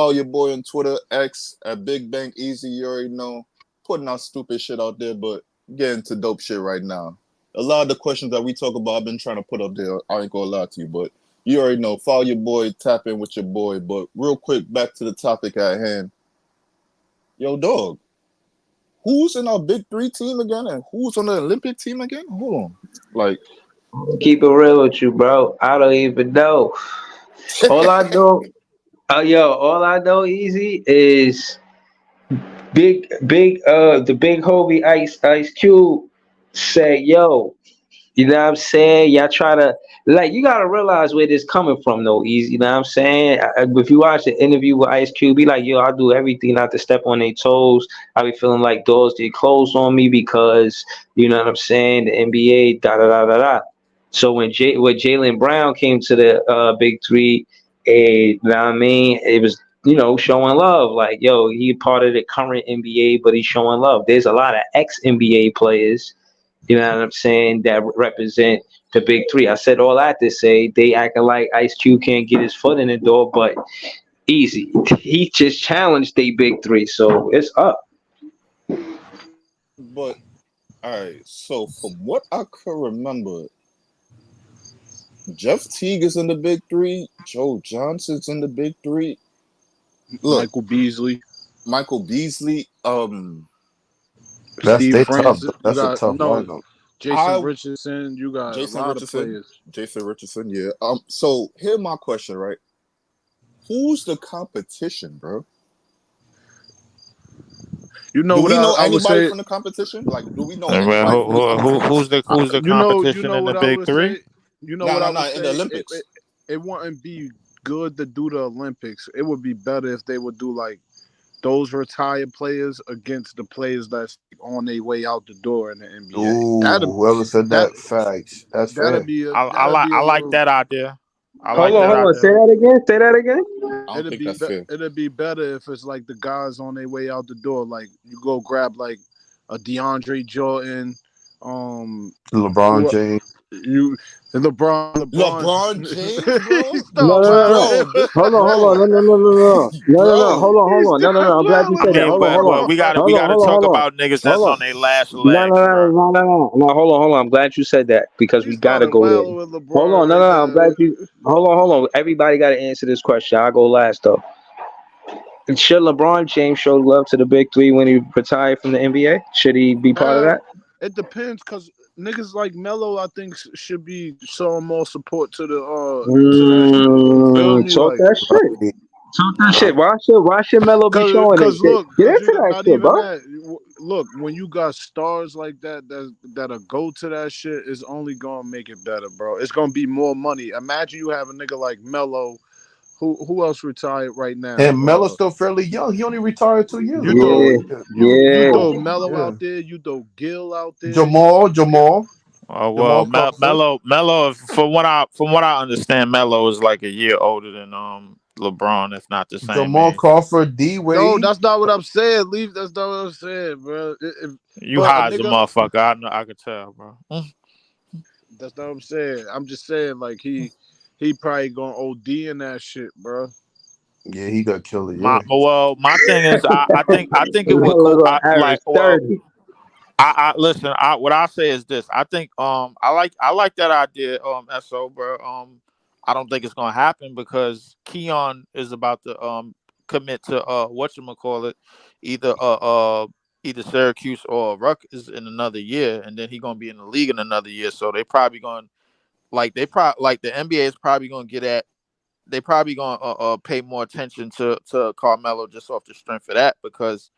Follow your boy on Twitter, X at Big Bank Easy. You already know, putting out stupid shit out there, but getting to dope shit right now. A lot of the questions that we talk about, I've been trying to put up there. I ain't gonna lie to you, but you already know. Follow your boy, tap in with your boy. But real quick, back to the topic at hand. Yo, dog, who's in our big three team again, and who's on the Olympic team again? Hold on, like, Keep it real with you, bro. I don't even know. All I know, all I know, easy is the big homie Ice Cube say, yo, you know what I'm saying? Y'all try to like you gotta realize where this coming from though, easy. You know what I'm saying? If you watch the interview with Ice Cube, be like, yo, I do everything not to step on their toes. I be feeling like doors get closed on me because you know what I'm saying, the NBA, da da da da da. So when Jalen Brown came to the big three, you know what I mean, it was showing love. Like, yo, he part of the current NBA, but he's showing love. There's a lot of ex NBA players, you know what I'm saying, that represent the big three. I said all that to say they acting like Ice Cube can't get his foot in the door, but easy. He just challenged the big three, so it's up. but all right. So from what I could remember, Jeff Teague is in the big three. Joe Johnson's in the big three. Look, Michael Beasley, Michael Beasley. That's Steve they tough. Francis. You That's a got tough lineup. Jason Richardson. You got a Jason lot of Richardson. players. Jason Richardson, yeah. So here's my question, right? Who's the competition, bro? You know Do what we know I would anybody say? from the competition? Like, do we know And anybody from the competition? who's the You competition know in the what I big would three? say. You know No, what no, I no. would In the say. Olympics. It wouldn't be good to do the Olympics. It would be better if they would do like those retired players against the players that's on their way out the door in the NBA. Ooh, whoever said That that, facts. That's that'd fair. be a I like little. that idea. I Hold like on, that hold on. Say idea. that again. Say that again. I don't think that's fair. It'd be better if it's like the guys on their way out the door. Like you go grab like a DeAndre Jordan, LeBron who James. you LeBron James, bro. No, Stop no, no, playing no. with Bro, him. Hold on, hold on. bro, No, no, no, no, no. No, no, no. bro. Hold on, hold on. No, no, no. I'm glad Playing you with I said that. mean, him, Hold on, hold on. but we got Hold on, to hold on, talk hold on. about niggas Hold that's on. on their last No, no, legs, no, bro. no, no, no. No, hold on, hold on. I'm glad you said that because He we gotta started go there. wilding with Hold LeBron on, no, right no, no. I'm glad there. you. Hold on. Everybody got to answer this question. I'll go last though. Should LeBron James show love to the big three when he retired from the NBA? Should he be part of Hell, that? it depends because niggas like Melo, I think, should be showing more support to that shit. You feel me? Talk Like, that shit. Right, Talk that right. shit. Why should Melo be showing that shit? Get cause you into got that not shit, even bro. that. Look, when you got stars like that'll go to that shit, it's only gonna make it better, bro. It's gonna be more money. Imagine you have a nigga like Melo. Who else retired right now? And Melo's still fairly young. He only retired 2 years You ago. throw Yeah, you yeah. throw Melo Yeah. out there. You throw Gil out there. Oh well, Jamal Crawford. Melo. From what I understand, Melo is like a year older than LeBron, if not the same Jamal age. Crawford, D No, Wade. that's not what I'm saying. Leave. That's not what I'm saying, bro. You But a high as a nigga, motherfucker. I know. I could tell, bro. that's not what I'm saying. I'm just saying, like he probably gonna OD in that shit, bro. Yeah, he got killed. Yeah. My thing is, I think it would Melo cool. gonna average 30. I listen. What I say is this. I think I like that idea. So, bro. I don't think it's gonna happen because Keon is about to commit to whatchamacallit, either either Syracuse or Rutgers in another year, and then he gonna be in the league in another year. So they probably going like the NBA is probably gonna get at. They probably gonna pay more attention to Carmelo just off the strength of that because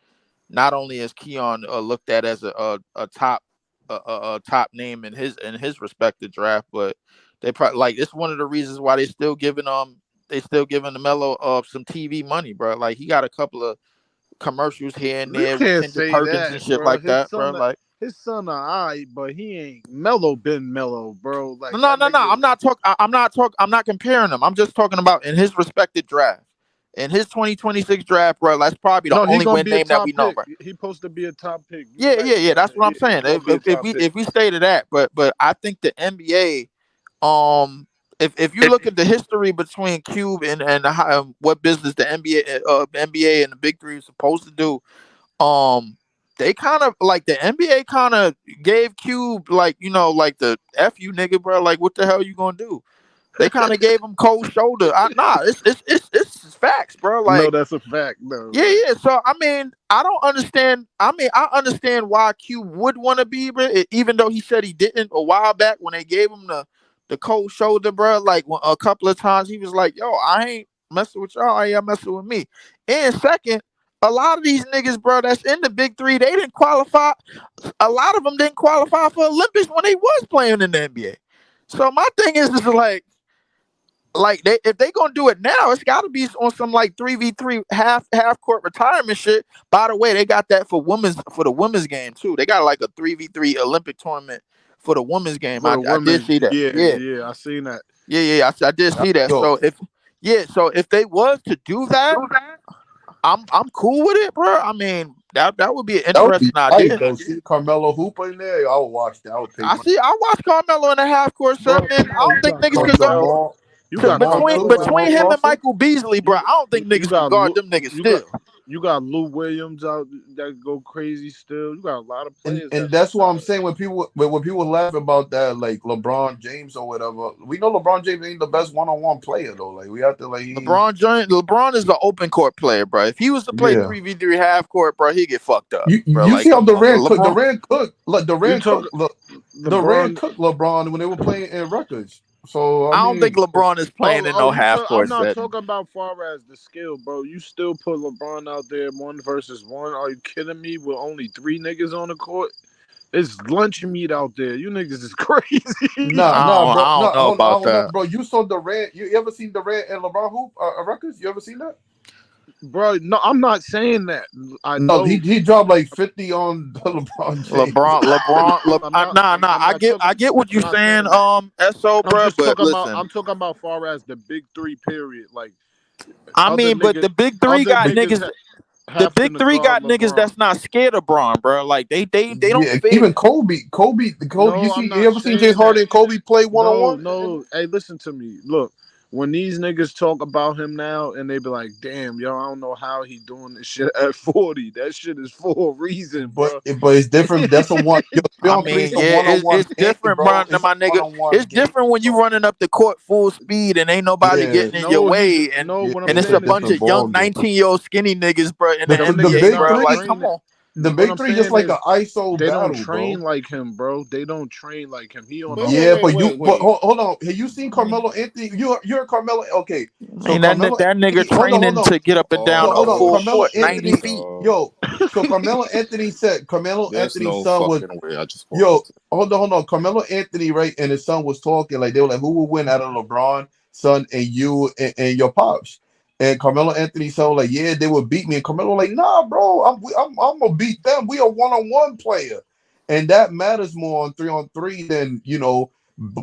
not only is Keon looked at as a top a top name in his respective draft, but they probably like it's one of the reasons why they still giving the Melo some TV money, bro. Like he got a couple of commercials here and You there with can't Kendrick say Perkins that, and shit bro. like that, bro. Like His son, alright, but he ain't Melo been Melo, bro. Like no, that no, no. nigga. I'm not comparing them. I'm just talking about in his respected draft. In his 2026 draft, bro, that's probably the No, he only gonna win be a name that we top know, pick. bro. He supposed to be a top pick. You Yeah, right yeah, yeah. about That's that. what I'm saying. He gonna be a top pick. If we stay to that, but I think the NBA, um, if you look at the history between Cube and what business the NBA and the Big Three is supposed to do, they kind of like the NBA kind of gave Cube like like the F you nigga, bro. Like what the hell you gonna do? They kind of gave him cold shoulder. Nah, it's facts, bro. No, Like that's a fact. No, yeah, like yeah. So I mean, I don't understand. I mean, I understand why Q would want to be, but even though he said he didn't a while back when they gave him the cold shoulder, bro. Like a couple of times he was like, "Yo, I ain't messing with y'all. I ain't messing with me." And second, a lot of these niggas, bro, that's in the big three, they didn't qualify. A lot of them didn't qualify for Olympics when they was playing in the NBA. So my thing is like they if they gonna do it now, it's got to be on some like 3v3 half court retirement shit. By the way, they got that for the women's game too. They got like a 3v3 Olympic tournament for the women's game. for the I did women, see that. yeah, Yeah, yeah, I seen that. I did see that. Yo, So if they was to do that, I'm cool with it, bro. I mean that would be an that would be interesting tight idea. though. See Carmelo Hooper in there, I would watch that. I would pay money. I watched Carmelo in a half court Bro, set, man. I bro, don't you think got niggas could go Carmelo, Jamal, you got Jamal between too. Carmelo out Jamal between him there. and Crawford. Michael Beasley, bro. I don't think You niggas can got guard them niggas still. you got Lou Williams out that go crazy still. You got a lot of players And that's that's what I'm retired. saying when people laugh about that, like LeBron James or whatever. We know LeBron James ain't the best one-on-one player though. Like we have to like he LeBron is an open court player, bro. If he was to play yeah. 3v3 half court, bro, he'd get fucked up, bro. You Like, see how come on, LeBron. You talk Durant LeBron. cooked LeBron when they were playing in records. So I I don't think mean, LeBron is playing in no You half talk. I'm court not setting. talking about far as the skill, bro. You still put LeBron out there 1 versus 1. Are you kidding me? With only 3 niggas on the court, it's lunch meat out there. You niggas is crazy. bro, I don't know I about don't know, that. bro. You saw Durant. You ever seen Durant and LeBron hoop records? You ever seen that? Bro, no, I'm not saying that. I No, know. he dropped like 50 on LeBron James. I'm not. Nah. I'm not talking. I get what I'm you not saying, saying that. So, I'm bro. just But talking about. listen, I'm talking about far as the big three. Period. Like I other mean, but niggas. the big three Other got niggas niggas. The having big to three guard got niggas LeBron. that's not scared of Braun, bro. Like they don't Yeah, fit. even Kobe. No, I'm You not ever seen James saying that. Harden and Kobe play one on No, one? no. Hey, listen to me. Look, when these niggas talk about him now, and they be like, "Damn, yo, I don't know how he doing this shit at 40. That shit is for a reason, bro." But it's different. That's a one. Yo, 3-on-3 is I mean, a yeah, one on one it's game, different, bro. bro. It's a My one nigga, on one it's game, different when you bro. running up the court full speed and ain't nobody Yeah, getting in your No, way, and no. yeah, What I'm and it's it's a a saying is bunch different of young ball game. 19-year-old skinny niggas, bro, in the them The niggas NBA, big not bro. Like, three, come training. on. the What big I'm three, just saying like an is ISO they don't battle, train bro. like him, bro. They don't train like him. He on a Wait, Yeah, whole. but wait. hold on. Have you seen Carmelo Anthony? You're Carmelo. Okay, I so mean, Carmelo that nigga Anthony. Hold training on. to get up and All down Yo, the a hold on. full Carmelo court, bullshit, 90 Anthony. feet. dog. Yo, so Carmelo Anthony said Carmelo There's Anthony's no son was. fucking way. I just Yo, paused. hold on. Carmelo Anthony, right, and his son was talking. Like they were like, who would win out of LeBron, son, and you and your pops? And Carmelo Anthony's son was like, yeah, they would beat me. And Carmelo was like, nah, bro, I'm gonna beat them. We are one-on-one player, and that matters more on 3-on-3 than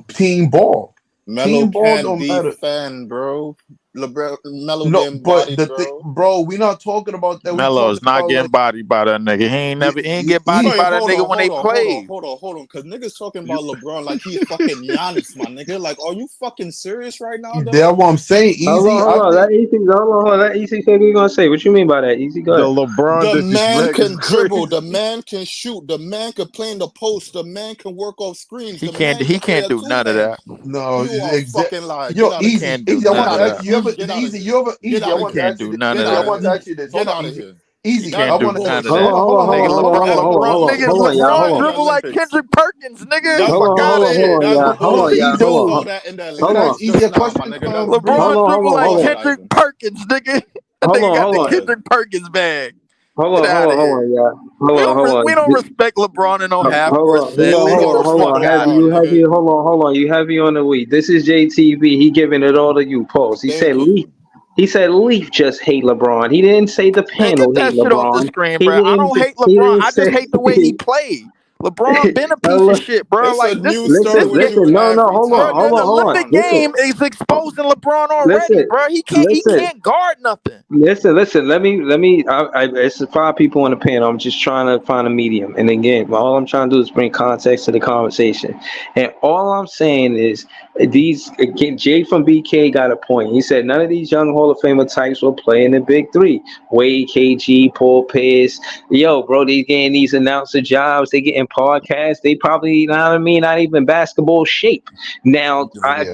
team ball. Melo Team ball can't don't matter. defend, bro. LeBron, Melo No, getting but bodied, the thing, bro. bro, we not talking about that. We Melo talking is not about getting like bodied by that nigga. He ain't get bodied he by Wait, that nigga when they played. hold on. Cause niggas talking You, about LeBron like he fucking Giannis, my nigga. Like, are you fucking serious right now, that's dog? what I'm saying. Easy, Hold I on. think. That easy. Hold on. That easy. What you gonna say? What you mean by that? Easy. Go the ahead. LeBron The man disrespect is can dribble. The crazy. man can shoot. The man can play in the post. The man can work off screens. He The can't man can play do a two none of man. that. No, You are exact. fucking lying. Get Yo, out of He here. can't do easy. I none Get want of to out of ask that. here. you. Get out of Easy. here. You ever Get easy? I out He of want to here. can't ask you do this. none of Get Easy. I out of that. want to here. ask you this. Hold Get on, out of easy. here. He Easy. can't I That's do want to. none of bullshit. Hold on. that. Hold on. Hold Hold Nigga, on. on. Hold on. Hold Hold on. on. Hold Hold on. on. Hold on. That's Hold on, bullshit. y'all. That's Hold in on. the dribble like Olympics. Kendrick Perkins, nigga. That's Hold Fuck on. out Hold of on. bullshit. Hold here. on, That's y'all. Hold on, Easy. bullshit. y'all. Easy. Hold You on. saw that in the Hold Can I on. ask Olympics easy just a now, my question? nigga. That's Hold LeBron on. bullshit. Hold dribble on. You like Hold on. Kendrick bugging. Perkins, nigga. That Hold nigga on. got the Hold on. Kendrick Perkins bag. Hold Get on. out Hold of on. Hold here. on, y'all. Hold on. Hold We on. don't respect LeBron in no half Hold court on, set. You Nigga, don't the hold fuck respect on. out of Heavy, LeBron, you here. heavy. nigga. Hold on. You heavy on the week. This is JTV. He giving it all to you. Pause. He said Thank Leaf. you. He said Leaf just hate LeBron. He didn't say the Man, panel get hate that shit off the LeBron. screen, He bro. I didn't. don't hate He LeBron. didn't I just say. hate the way he played. LeBron been a piece of Look, shit, bro. It's a Like new this story listen, with game, you listen. No, no, every hold on, bro. time, hold The on, hold bro. on. Olympic Listen, game is exposing LeBron already, listen, bro. He listen. can't guard nothing. Listen. Let me. It's 5 people on the panel. I'm just trying to find a medium. And again, all I'm trying to do is bring context to the conversation. And all I'm saying is these. Again, Jay from BK got a point. He said none of these young Hall of Famer types will play in the Big Three. Wade, KG, Paul Pierce. Yo, bro, they getting these announcer jobs. They getting podcasts. They probably, you know what I mean, not even basketball shape. Now, Yeah. I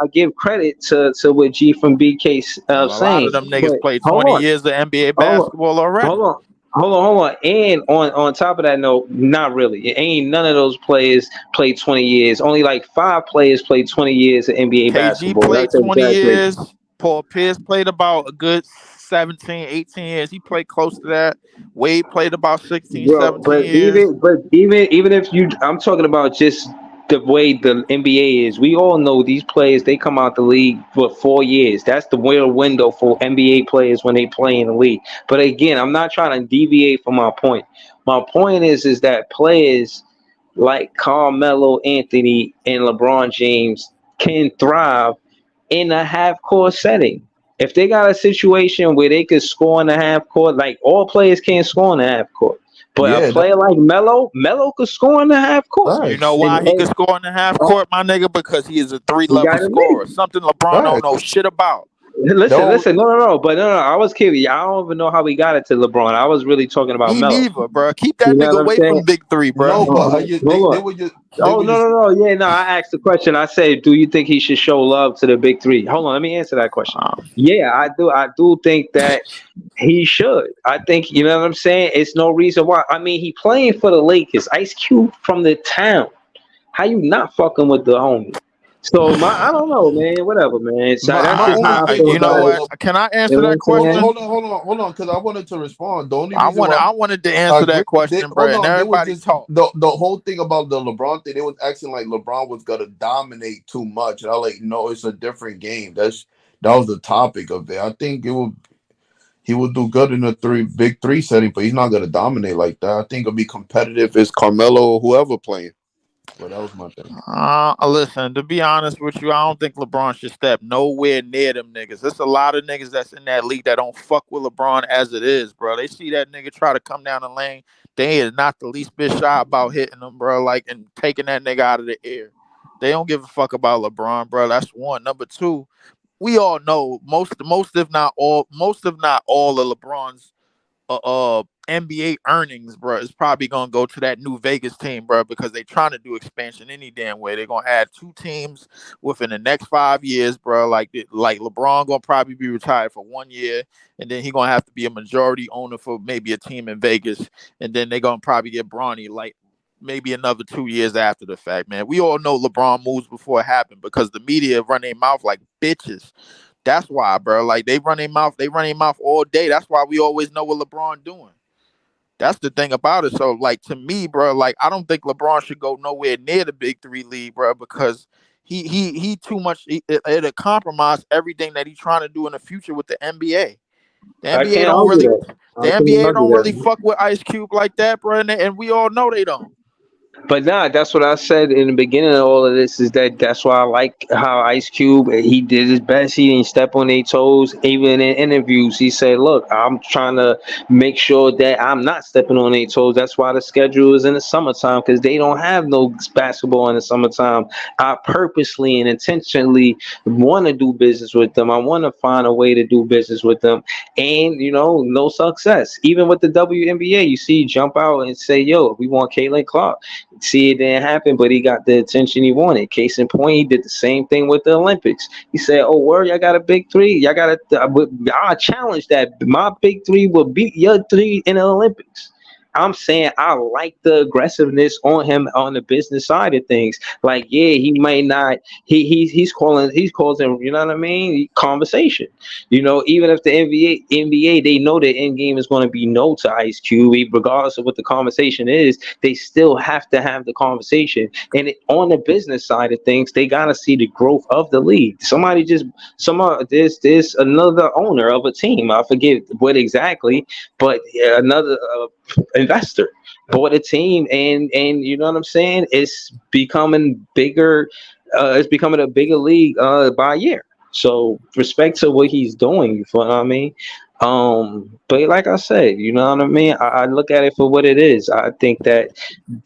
give credit to what G from BK A lot of saying, them niggas but played hold 20 on, years of NBA hold on, basketball already. hold on. Hold on. And on top of that note, not really. It ain't none of those players played 20 years. Only like 5 players played 20 years of NBA KG basketball. played That's 20 exaggerated. years. Paul Pierce played about a good 17, 18 years. He played close to that. Wade played about 16, Bro, 17 years. even if you, I'm talking about just the way the NBA is. We all know these players. They come out the league for 4 years. That's the real window for NBA players when they play in the league. But again, I'm not trying to deviate from my point. My point is that players like Carmelo Anthony and LeBron James can thrive in a half court setting. If they got a situation where they could score in the half court, like all players can't score in the half court. But a Yeah, player like Melo could score in the half court. You know facts. why he could And score in the half court, my nigga? Because he is a three he level got it made. scorer. Something LeBron don't know Facts. shit about. Listen, No, listen, no. But no. I was kidding. I don't even know how we got it to LeBron. I was really talking about Me Melo. neither, bro. Keep You that know nigga what I'm away saying? from Big Three, bro. no, Oh, but hold they on. were just they Oh were no just no no yeah no I asked the question. I said, do you think he should show love to the big three? Hold on, let me answer that question. Yeah, I do think that he should. I think, you know what I'm saying. It's no reason why. I mean, he playing for the Lakers. Ice Cube from the town. How you not fucking with the homie? So I don't know, man. Whatever, man. So that's my just only how I thing feel You with know about it. what? the Can I You answer know what that I'm saying? question? hold on, because I wanted to respond. The only I reason want why I wanted to I answer agree, that question, bro. hold And on, they was everybody just talk. the whole thing about the LeBron thing. They was acting like LeBron was gonna dominate too much, and I like, no, it's a different game. That was the topic of it. I think he will do good in the big three setting, but he's not gonna dominate like that. I think it'll be competitive as Carmelo or whoever playing. But that was my thing. Listen, to be honest with you, I don't think LeBron should step nowhere near them niggas. There's a lot of niggas that's in that league that don't fuck with LeBron as it is, bro. They see that nigga try to come down the lane. They is not the least bit shy about hitting him, bro, like, and taking that nigga out of the air. They don't give a fuck about LeBron, bro. That's one. Number two, we all know most if not all of LeBron's NBA earnings, bro, is probably gonna go to that new Vegas team, bro, because they trying to do expansion any damn way. They're gonna add 2 teams within the next 5 years, bro. Like LeBron gonna probably be retired for 1 year, and then he gonna have to be a majority owner for maybe a team in Vegas, and then they're gonna probably get Bronny like maybe another 2 years after the fact, man. We all know LeBron moves before it happened because the media run their mouth like bitches. That's why, bro. Like they run their mouth all day. That's why we always know what LeBron doing. That's the thing about it. So, like, to me, bro, like, I don't think LeBron should go nowhere near the Big Three league, bro, because he too much. It'll compromise everything that he's trying to do in the future with the NBA. The I NBA can't don't argue really, that. the I can't NBA argue don't really that. fuck with Ice Cube like that, bro, and we all know they don't. But nah, that's what I said in the beginning of all of this, is that that's why I like how Ice Cube, he did his best. He didn't step on their toes. Even in interviews, he said, "Look, I'm trying to make sure that I'm not stepping on their toes." That's why the schedule is in the summertime, because they don't have no basketball in the summertime. I purposely and intentionally want to do business with them. I want to find a way to do business with them, and no success. Even with the WNBA, you see, jump out and say, "Yo, we want Caitlin Clark." See, it didn't happen, but he got the attention he wanted. Case in point, he did the same thing with the Olympics. He said, "Oh, word, y'all got a big three. Y'all got I challenge that. My big three will beat your three in the Olympics." I'm saying I like the aggressiveness on him on the business side of things. Like, yeah, he might not. He's causing. You know what I mean? Conversation. Even if the NBA, they know the end game is going to be no to Ice Cube, regardless of what the conversation is. They still have to have the conversation. And on the business side of things, they got to see the growth of the league. There's another owner of a team. I forget what exactly, but another investor, bought a team, and you know what I'm saying. It's becoming bigger. It's becoming a bigger league by year. So respect to what he's doing. You feel what I mean? But like I said, you know what I mean. I look at it for what it is. I think that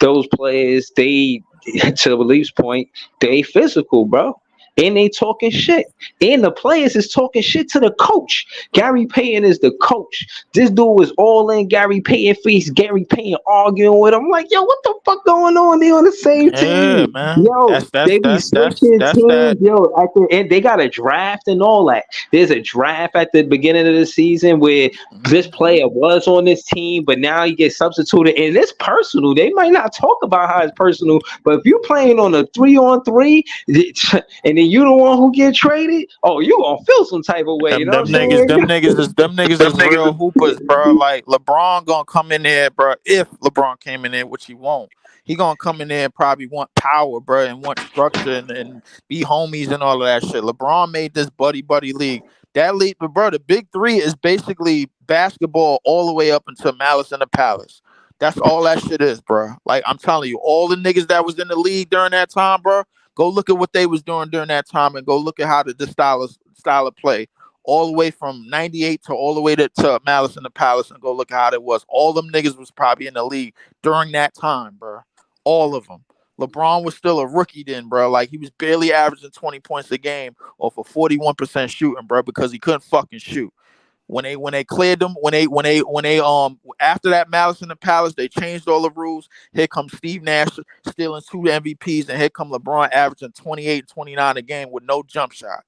those players, they to the Leafs point, they physical, bro. And they talking shit. And the players is talking shit to the coach. Gary Payton is the coach. This dude was all in Gary Payton face. Gary Payton arguing with him. Like, yo, what the fuck going on? They on the same Yeah, team. man. Yo, they be switching That's that. teams. Yo, at the end, they got a draft and all that. There's a draft at the beginning of the season where this Mhm. player was on this team, but now he gets substituted. And it's personal. They might not talk about how it's personal, but if you playing on a 3-on-3, and then you the one who get traded, oh, you gonna feel some type of way. You Them know what them I'm niggas, saying? them niggas is real hoopers, bro. Like LeBron gonna come in there, bro. If LeBron came in there, which he won't, he gonna come in there and probably want power, bro, and want structure and be homies and all of that shit. LeBron made this buddy league. That league, but bro, the big three is basically basketball all the way up until Malice in the Palace. That's all that shit is, bro. Like I'm telling you, all the niggas that was in the league during that time, bro. Go look at what they was doing during that time, and go look at how the style of play all the way from '98 to all the way to Malice in the Palace, and go look at how it was. All them niggas was probably in the league during that time, bro. All of them. LeBron was still a rookie then, bro. Like he was barely averaging 20 points a game off of 41% shooting, bro, because he couldn't fucking shoot. When they cleared them, when they after that Malice in the Palace, they changed all the rules. Here comes Steve Nash stealing 2 MVPs, and here come LeBron averaging 28 and 29 a game with no jump shot.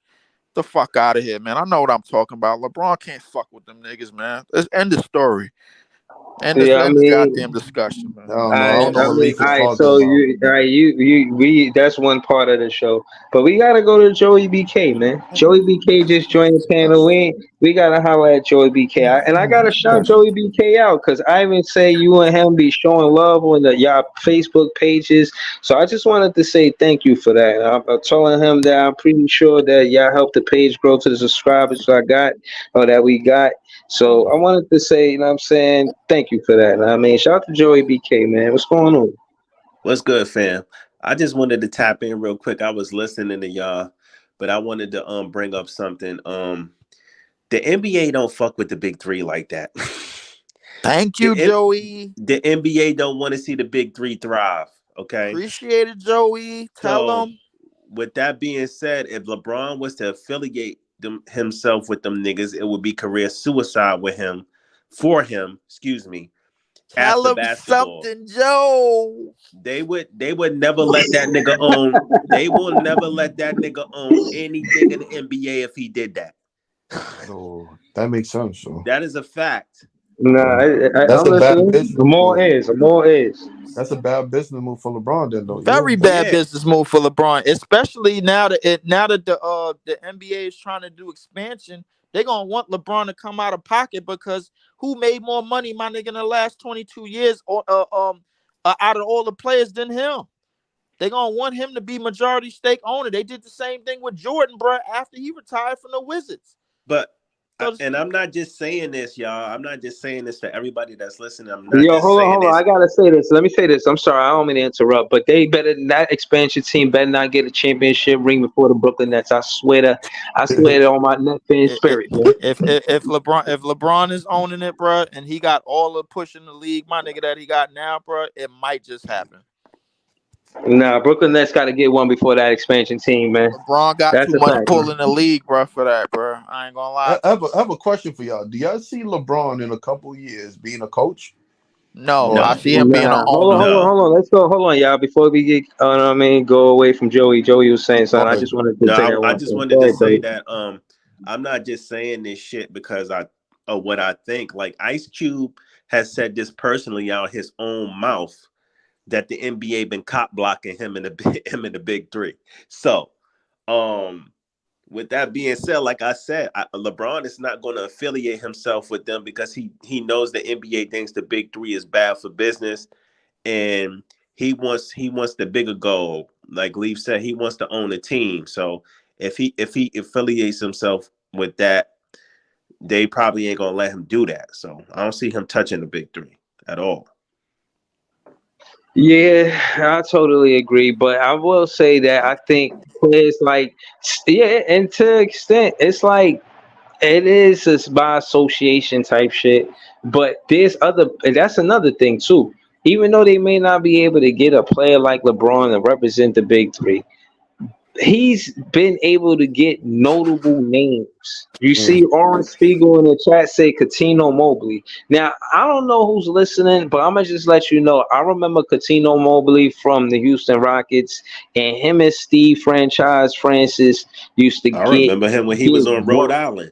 The fuck out of here, man. I know what I'm talking about. LeBron can't fuck with them niggas, man. Let's end the story. Yeah, I End this goddamn mean, discussion, I man. don't know. I don't know I what mean, Leaf all is right. talking So about. you, all right, we. That's one part of the show, but we gotta go to Joey BK, man. Joey BK just joined the panel. We gotta holler at Joey BK, and I gotta shout Joey BK out because I even say you and him be showing love on the y'all Facebook pages. So I just wanted to say thank you for that. I'm telling him that I'm pretty sure that y'all helped the page grow to the subscribers I got or that we got. So I wanted to say, you know what I'm saying, thank you for that. I mean, shout out to Joey BK, man. What's going on? What's good, fam? I just wanted to tap in real quick. I was listening to y'all, but I wanted to bring up something. The NBA don't fuck with the big three like that. Thank the you, M- Joey. the NBA don't want to see the big three thrive. Okay, Appreciate it, Joey. Tell so them. with that being said, if LeBron was to affiliate himself with them niggas, it would be career suicide with him, for him. Excuse me. Tell After them basketball, something, Joe. they would never let that nigga own. They will never let that nigga own anything in the NBA if he did that. So that makes sense. So That is a fact. Nah, so that's I'm a bad listening. business More move. is, more is. That's a bad business move for LeBron. Then though, yeah. Very bad Yeah, business move for LeBron, especially now that the NBA is trying to do expansion. They're gonna want LeBron to come out of pocket because who made more money, my nigga, in the last 22 years, or out of all the players than him? They're gonna want him to be majority stake owner. They did the same thing with Jordan, bro, after he retired from the Wizards. but So and I'm not just saying this, y'all. I'm not just saying this to everybody that's listening. I'm not Yo, just hold on, saying hold on. I this. gotta say this. Let me say this. I'm sorry, I don't mean to interrupt, but they better that expansion team better not get a championship ring before the Brooklyn Nets. I swear it on my neck and if spirit, man. if LeBron is owning it, bro, and he got all the push in the league, my nigga, that he got now, bro, it might just happen. Nah, Brooklyn Nets got to get one before that expansion team, man. LeBron got That's too a much fact, pull man. in the league, bro, for that, bro. I ain't gonna lie I to have, you. I have a question for y'all. Do y'all see LeBron in a couple years being a coach? No, I Or No, see him being an Nah, owner. no, hold on. Let's go. Hold on, y'all. Before we get, I mean, go away from Joey. Joey was saying something. I okay, just wanted to no. say that I one just thing. wanted Go to ahead, say Joey. that I'm not just saying this shit because I of what I think. Like Ice Cube has said this personally out his own mouth that the NBA been cop blocking him in the him in the big three. So, um, with that being said, like I said, LeBron is not going to affiliate himself with them because he knows the NBA thinks the big three is bad for business, and he wants the bigger goal. Like Leaf said, he wants to own a team. So if he affiliates himself with that, they probably ain't gonna let him do that. So I don't see him touching the big three. at all. Yeah, I totally agree. But I will say that I think players like, yeah, and to an extent, it's like it is this by association type shit. But there's other, and that's another thing too. Even though they may not be able to get a player like LeBron to represent the big three, he's been able to get notable names. You see, Mm. Orange Spiegel in the chat say Catino Mobley. Now, I don't know who's listening, but I'm gonna just let you know. I remember Catino Mobley from the Houston Rockets, and him and Steve Franchise Francis used to I get remember him when he was get on Rhode work. Island.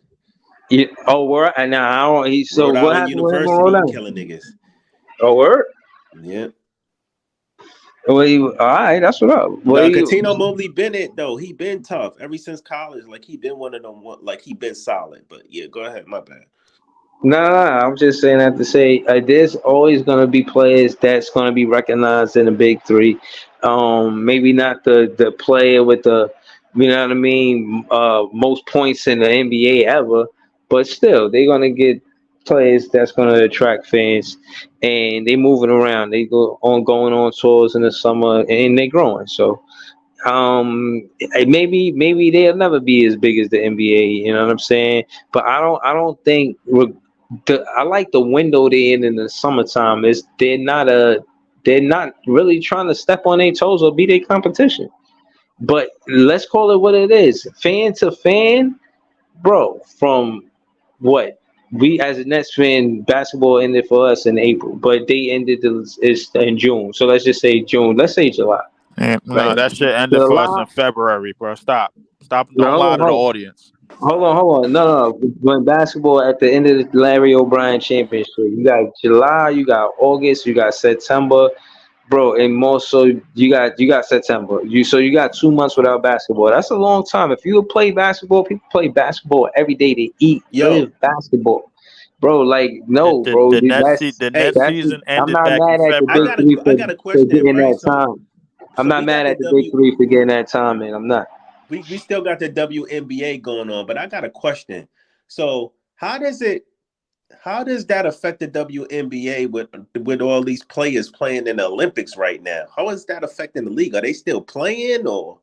Yeah, oh, word. And now I don't. So Rhode what Island happened with him on Rhode University Island? killing niggas. Oh, word. Yeah. All right, that's what up. No, Catino Mobley been it though. He been tough ever since college. Like he been one of them. Like he been solid. But yeah, go ahead. My bad. Nah, I'm just saying that to say there's always going to be players that's going to be recognized in the big three. Maybe not the player with the, you know what I mean, most points in the NBA ever, but still they're going to get players that's going to attract fans, and they moving around. They going on tours in the summer, and they growing. So maybe they'll never be as big as the NBA. You know what I'm saying? But I don't think I like the window they're in the summertime. Is they're not really trying to step on their toes or be their competition. But let's call it what it is. Fan to fan, bro. From what we as a Nets fan, basketball ended for us in April, but they ended is in June. So let's just say June. Let's say July, No, right? that shit ended for us July. in February, bro. Stop. Stop. No, Don't lie hold to the on. audience. Hold on. No. When basketball at the end of the Larry O'Brien championship, you got July, you got August, you got September, bro, and more so you got September. You got 2 months without basketball. That's a long time. If you play basketball, people play basketball every day. They eat, Yo, live basketball, bro. Like The no, the bro. the net se- That's the hey, net that's. season I'm ended not back in mad at the big February. three I got a for question, getting right? that So time. I'm so not we got mad the at the big W. three for getting that time, man. I'm not. We still got the WNBA going on, but I got a question. So how does that affect the WNBA with all these players playing in the Olympics right now? How is that affecting the league? Are they still playing or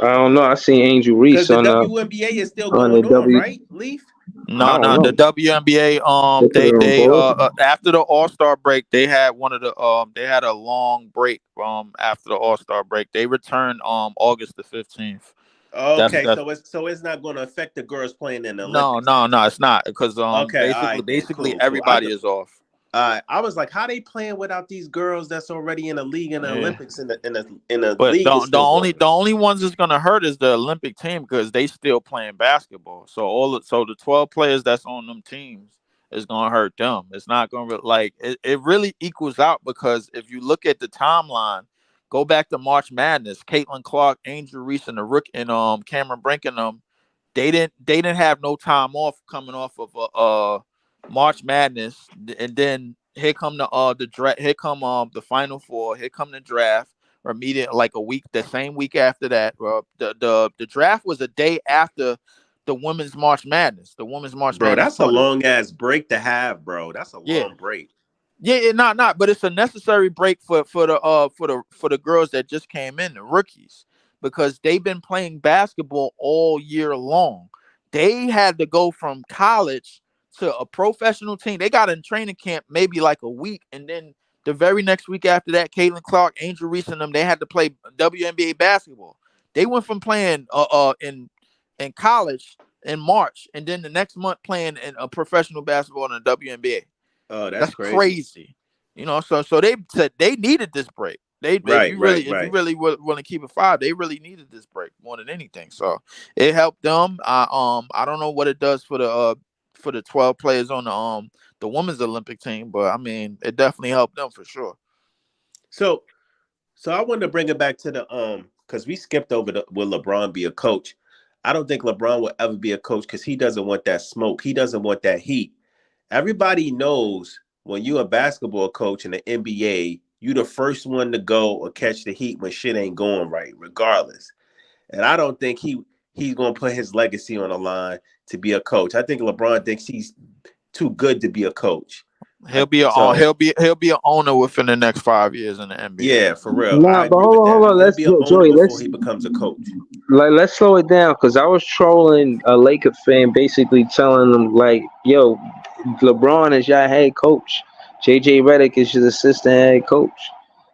I don't know. I seen Angel because Reese the on WNBA is still the going on, W. right? Leaf? I No, don't no, the know. WNBA They put it on they pause. after the All-Star break, they had one of the they had a long break after the All-Star break. They returned August the 15th. Okay, That's so it's not going to affect the girls playing in the No, Olympics then. no, no, it's not because Okay, all right then. basically Cool, cool. I everybody is off. I was like, how they playing without these girls that's already in the league in the Yeah. Olympics and the But league is still going on. the only ones that's gonna hurt is the Olympic team because they still playing basketball. So the 12 players that's on them teams is gonna hurt them. It's not gonna it really equals out because if you look at the timeline, go back to March Madness, Caitlin Clark, Angel Reese, and the Rook and Cameron Brink and them, they didn't have no time off coming off of March Madness, and then here come the draft. Here come the Final Four. Here come the draft. Or immediate like a week, the same week after that. The draft was a day after the women's March Madness. The women's March Bro, Madness that's a tournament. long ass break to have, bro. That's a Yeah, long break. not, but it's a necessary break for the girls that just came in, the rookies, because they've been playing basketball all year long. They had to go from college to a professional team. They got in training camp maybe like a week, and then the very next week after that, Caitlin Clark, Angel Reese, and them they had to play WNBA basketball. They went from playing in college in March, and then the next month playing in a professional basketball in the WNBA. Oh, that's That's crazy. crazy. So they said they needed this break. They Right, right, if you right. really want to keep it five, they really needed this break more than anything. So it helped them. I don't know what it does for the 12 players on the women's Olympic team, but I mean it definitely helped them for sure. So so I wanted to bring it back to the because we skipped over the will LeBron be a coach. I don't think LeBron will ever be a coach because he doesn't want that smoke. He doesn't want that heat. Everybody knows when you're a basketball coach in the NBA, you the first one to go or catch the heat when shit ain't going right, regardless. And I don't think he's gonna put his legacy on the line to be a coach. I think LeBron thinks he's too good to be a coach. He'll be an owner within the next 5 years in the NBA. Yeah, for real. Nah, I but agree with hold that. on. He'll Let's be an owner Joey. before he becomes a coach. Let's slow it down because I was trolling a Laker fan, basically telling them like, "Yo, LeBron is your head coach. JJ Redick is your assistant head coach.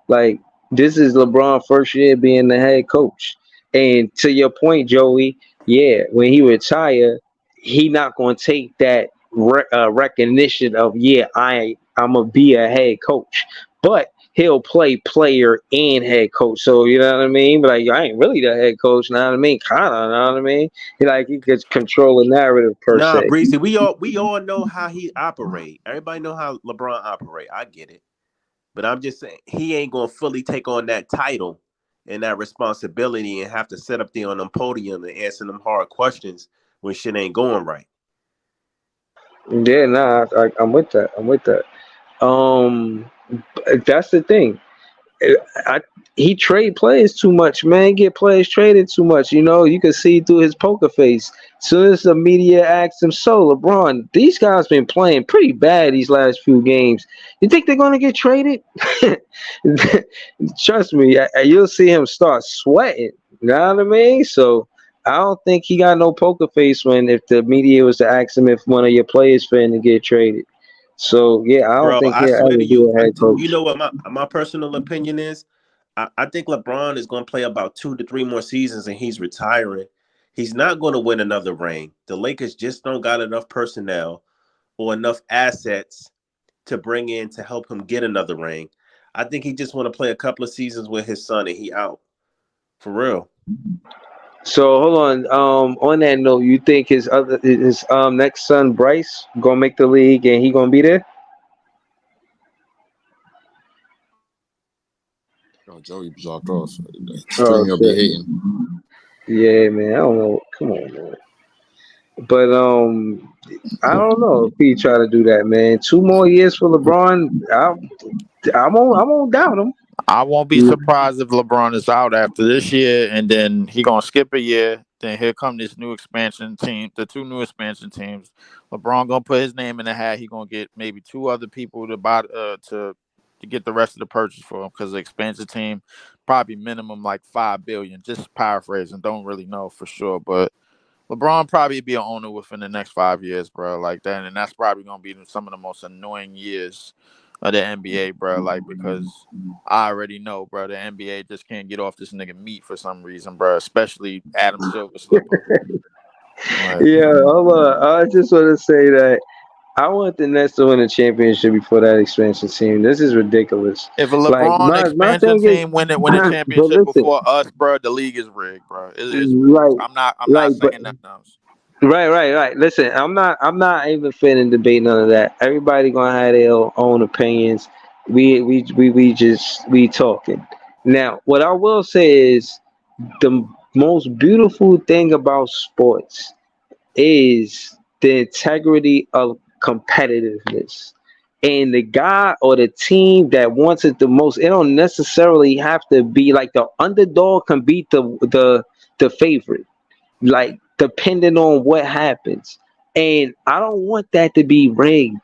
Like this is LeBron first year being the head coach. And to your point, Joey, yeah, when he retire, he not gonna take that recognition of I'm gonna be a head coach, but he'll play player and head coach. So you know what I mean? But like I ain't really the head coach, you know what I mean? Kinda, you know what I mean? He gets control the narrative per Nah, se. Breezy, we all know how he operate. Everybody know how LeBron operate. I get it. But I'm just saying he ain't gonna fully take on that title and that responsibility and have to sit up there on them podium and answer them hard questions when shit ain't going right. Yeah, nah, I'm with that. I'm with that. Um, that's the thing. I he trade players too much, man. He get players traded too much. You know, you can see through his poker face. Soon as the media asks him, "So, LeBron, these guys been playing pretty bad these last few games. You think they're gonna get traded?" Trust me, you'll see him start sweating. You know what I mean? So I don't think he got no poker face when if the media was to ask him if one of your players finna get traded. So yeah, I don't Bro, think I he'll swear ever to be you, a head you coach. know what my personal opinion is? I think LeBron is gonna play about 2 to 3 more seasons and he's retiring. He's not gonna win another ring. The Lakers just don't got enough personnel or enough assets to bring in to help him get another ring. I think he just want to play a couple of seasons with his son and he out. For real. So hold on. On that note, you think his next son Bryce gonna make the league and he gonna be there? Yo, Joey dropped off. Oh Stream, you'll be shit. hating. Yeah, man. I don't know. Come on, man. But I don't know if he try to do that, man. 2 more years for LeBron. I won't doubt him. I won't be surprised if LeBron is out after this year, and then he gonna skip a year. Then here come this new expansion team, the two new expansion teams. LeBron gonna put his name in the hat. He gonna get maybe two other people to buy to get the rest of the purchase for him because the expansion team probably minimum like 5 billion. Just paraphrasing, don't really know for sure, but LeBron probably be an owner within the next 5 years, bro. Like that, and that's probably gonna be some of the most annoying years of the NBA, bro. Like because I already know, bro, the NBA just can't get off this nigga meat for some reason, bro. Especially Adam Silver Slipper. Like Yeah, hold on. I just want to say that I want the Nets to win a championship before that expansion team. This is ridiculous. if a Like LeBron my expansion thing is, team win a but championship listen, before us, bro, the league is rigged, bro. It's rigged. like I'm not like, but saying nothing else. right. Listen, I'm not even finna debate none of that. Everybody gonna have their own opinions. We talking. Now, what I will say is the most beautiful thing about sports is the integrity of competitiveness. And the guy or the team that wants it the most, it don't necessarily have to be like the underdog can beat the favorite, like depending on what happens. And I don't want that to be rigged.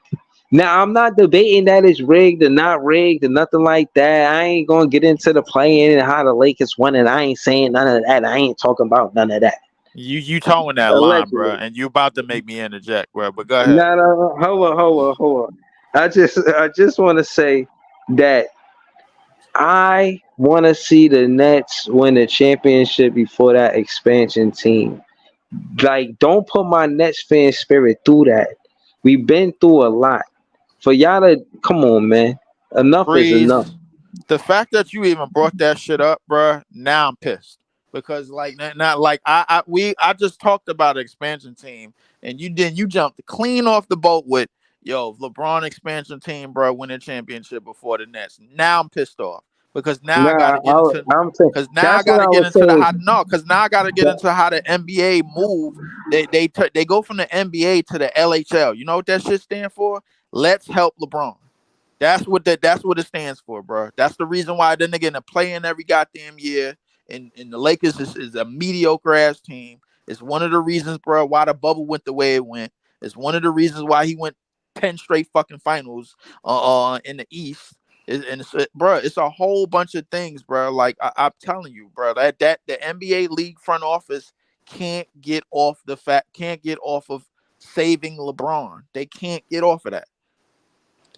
Now I'm not debating that it's rigged or not rigged or nothing like that. I ain't gonna get into the playing and how the Lakers won, and I ain't saying none of that. I ain't talking about none of that. You towing that line, bro, Allegedly. and you about to make me interject, bro. But go ahead. No, no, no. Hold on. I just want to say that I want to see the Nets win the championship before that expansion team. Like, don't put my Nets fan spirit through that. We've been through a lot. For y'all to come on, man. Enough is enough. Breeze. The fact that you even brought that shit up, bruh, now I'm pissed because like not like I just talked about an expansion team and you jumped clean off the boat with LeBron expansion team, bro, winning championship before the Nets. Now I'm pissed off because now I got Nah, to get into I'm saying because now I that's got what to I get was into the how saying. no because now I got to get into how the NBA move. They go from the NBA to the LHL. You know what that shit stand for? Let's help LeBron. That's what it stands for, bro. That's the reason why they're getting a play in every goddamn year. And the Lakers is a mediocre ass team. It's one of the reasons, bro, why the bubble went the way it went. It's one of the reasons why he went 10 straight fucking finals in the East. And it's, bro, it's a whole bunch of things, bro. Like I'm telling you, bro, that the NBA league front office can't get off of saving LeBron. They can't get off of that.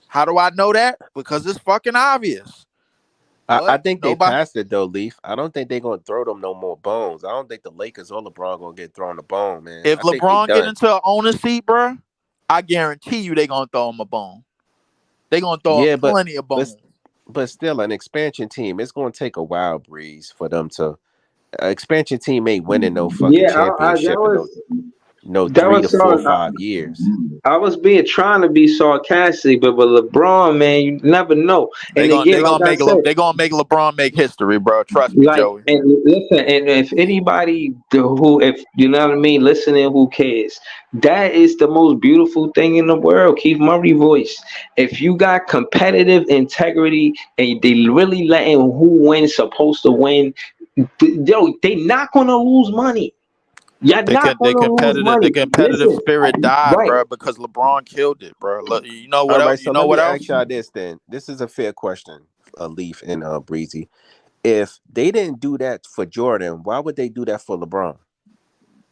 How do I know that? Because it's fucking obvious. I But think they nobody. passed it though, Leaf. I don't think they're gonna throw them no more bones. I don't think the Lakers or LeBron gonna get thrown a bone, man. If I think they LeBron get done. into an owner seat, bro, I guarantee you they gonna throw him a bone. They gonna throw him Yeah, plenty of but bones. but still, an expansion team. It's gonna take a while, Breeze, for them to. An expansion team ain't winning no fucking Yeah, that championship in was no that three to was four, so. 5 years. I was being trying to be sarcastic, but with LeBron, man, you never know. They And gonna again, they like gonna I make said, they gonna make LeBron make history, bro. Trust me, like, Joey. and listen, and if anybody who, if you know what I mean, listening, who cares? That is the most beautiful thing in the world. Keith Murray voice. If you got competitive integrity and they really letting who wins supposed to win, yo, they not gonna lose money. You're not They gonna lose competitive. The money. competitive Listen, spirit died, right. bro, because LeBron killed it, bro. Look, you know what All else? right, You so know let what me ask else? y'all this then. This is a fair question, Leaf and Breezy. If they didn't do that for Jordan, why would they do that for LeBron?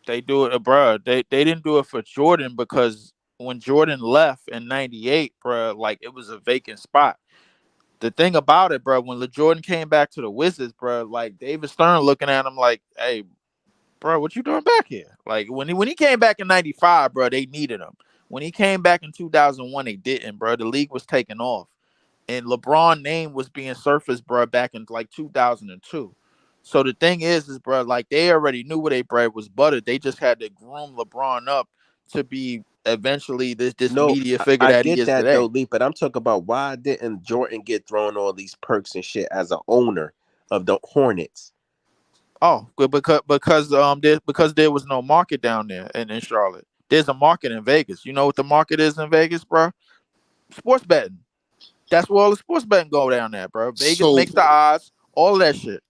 They do it, bro. They didn't do it for Jordan because when Jordan left in '98, bro, like it was a vacant spot. The thing about it, bro, when Jordan came back to the Wizards, bro, like David Stern looking at him like, "Hey, bro, what you doing back here?" Like when he came back in '95, bro, they needed him. When he came back in 2001, they didn't, bro. The league was taking off, and LeBron name was being surfaced, bro, back in like 2002. So the thing is, bro, like they already knew where their bread was buttered. They just had to groom LeBron up to be eventually this No, media figure I that he get is that though, today. Leaf, but I'm talking about why didn't Jordan get thrown all these perks and shit as an owner of the Hornets? Oh, because there was no market down there in Charlotte. There's a market in Vegas. You know what the market is in Vegas, bro? Sports betting. That's where all the sports betting go down there, bro. Vegas So makes the odds, all of that shit.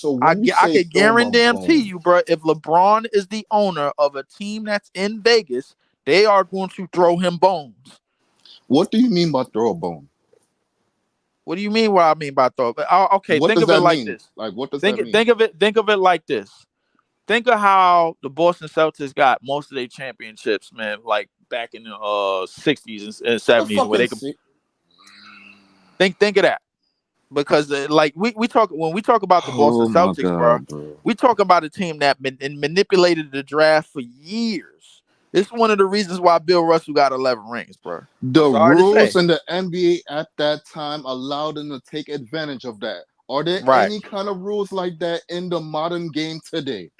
when you I say could throw 'em a guarantee bone, you, bro, if LeBron is the owner of a team that's in Vegas, they are going to throw him bones. what do you mean by throw a bone? What do you mean? What I mean by throw? Okay, What think does of it that like mean? this. Like, what does that mean? Think of it like this. Think of how the Boston Celtics got most of their championships, man, like back in the '60s and The '70s, where fucking they could think of that. Because like we talk when we talk about the Boston oh my Celtics, bro, god, bro. we talk about a team that manipulated the draft for years. It's one of the reasons why Bill Russell got 11 rings, bro. I'm The sorry to rules say. in the NBA at that time allowed them to take advantage of that. Are there Right. any kind of rules like that in the modern game today?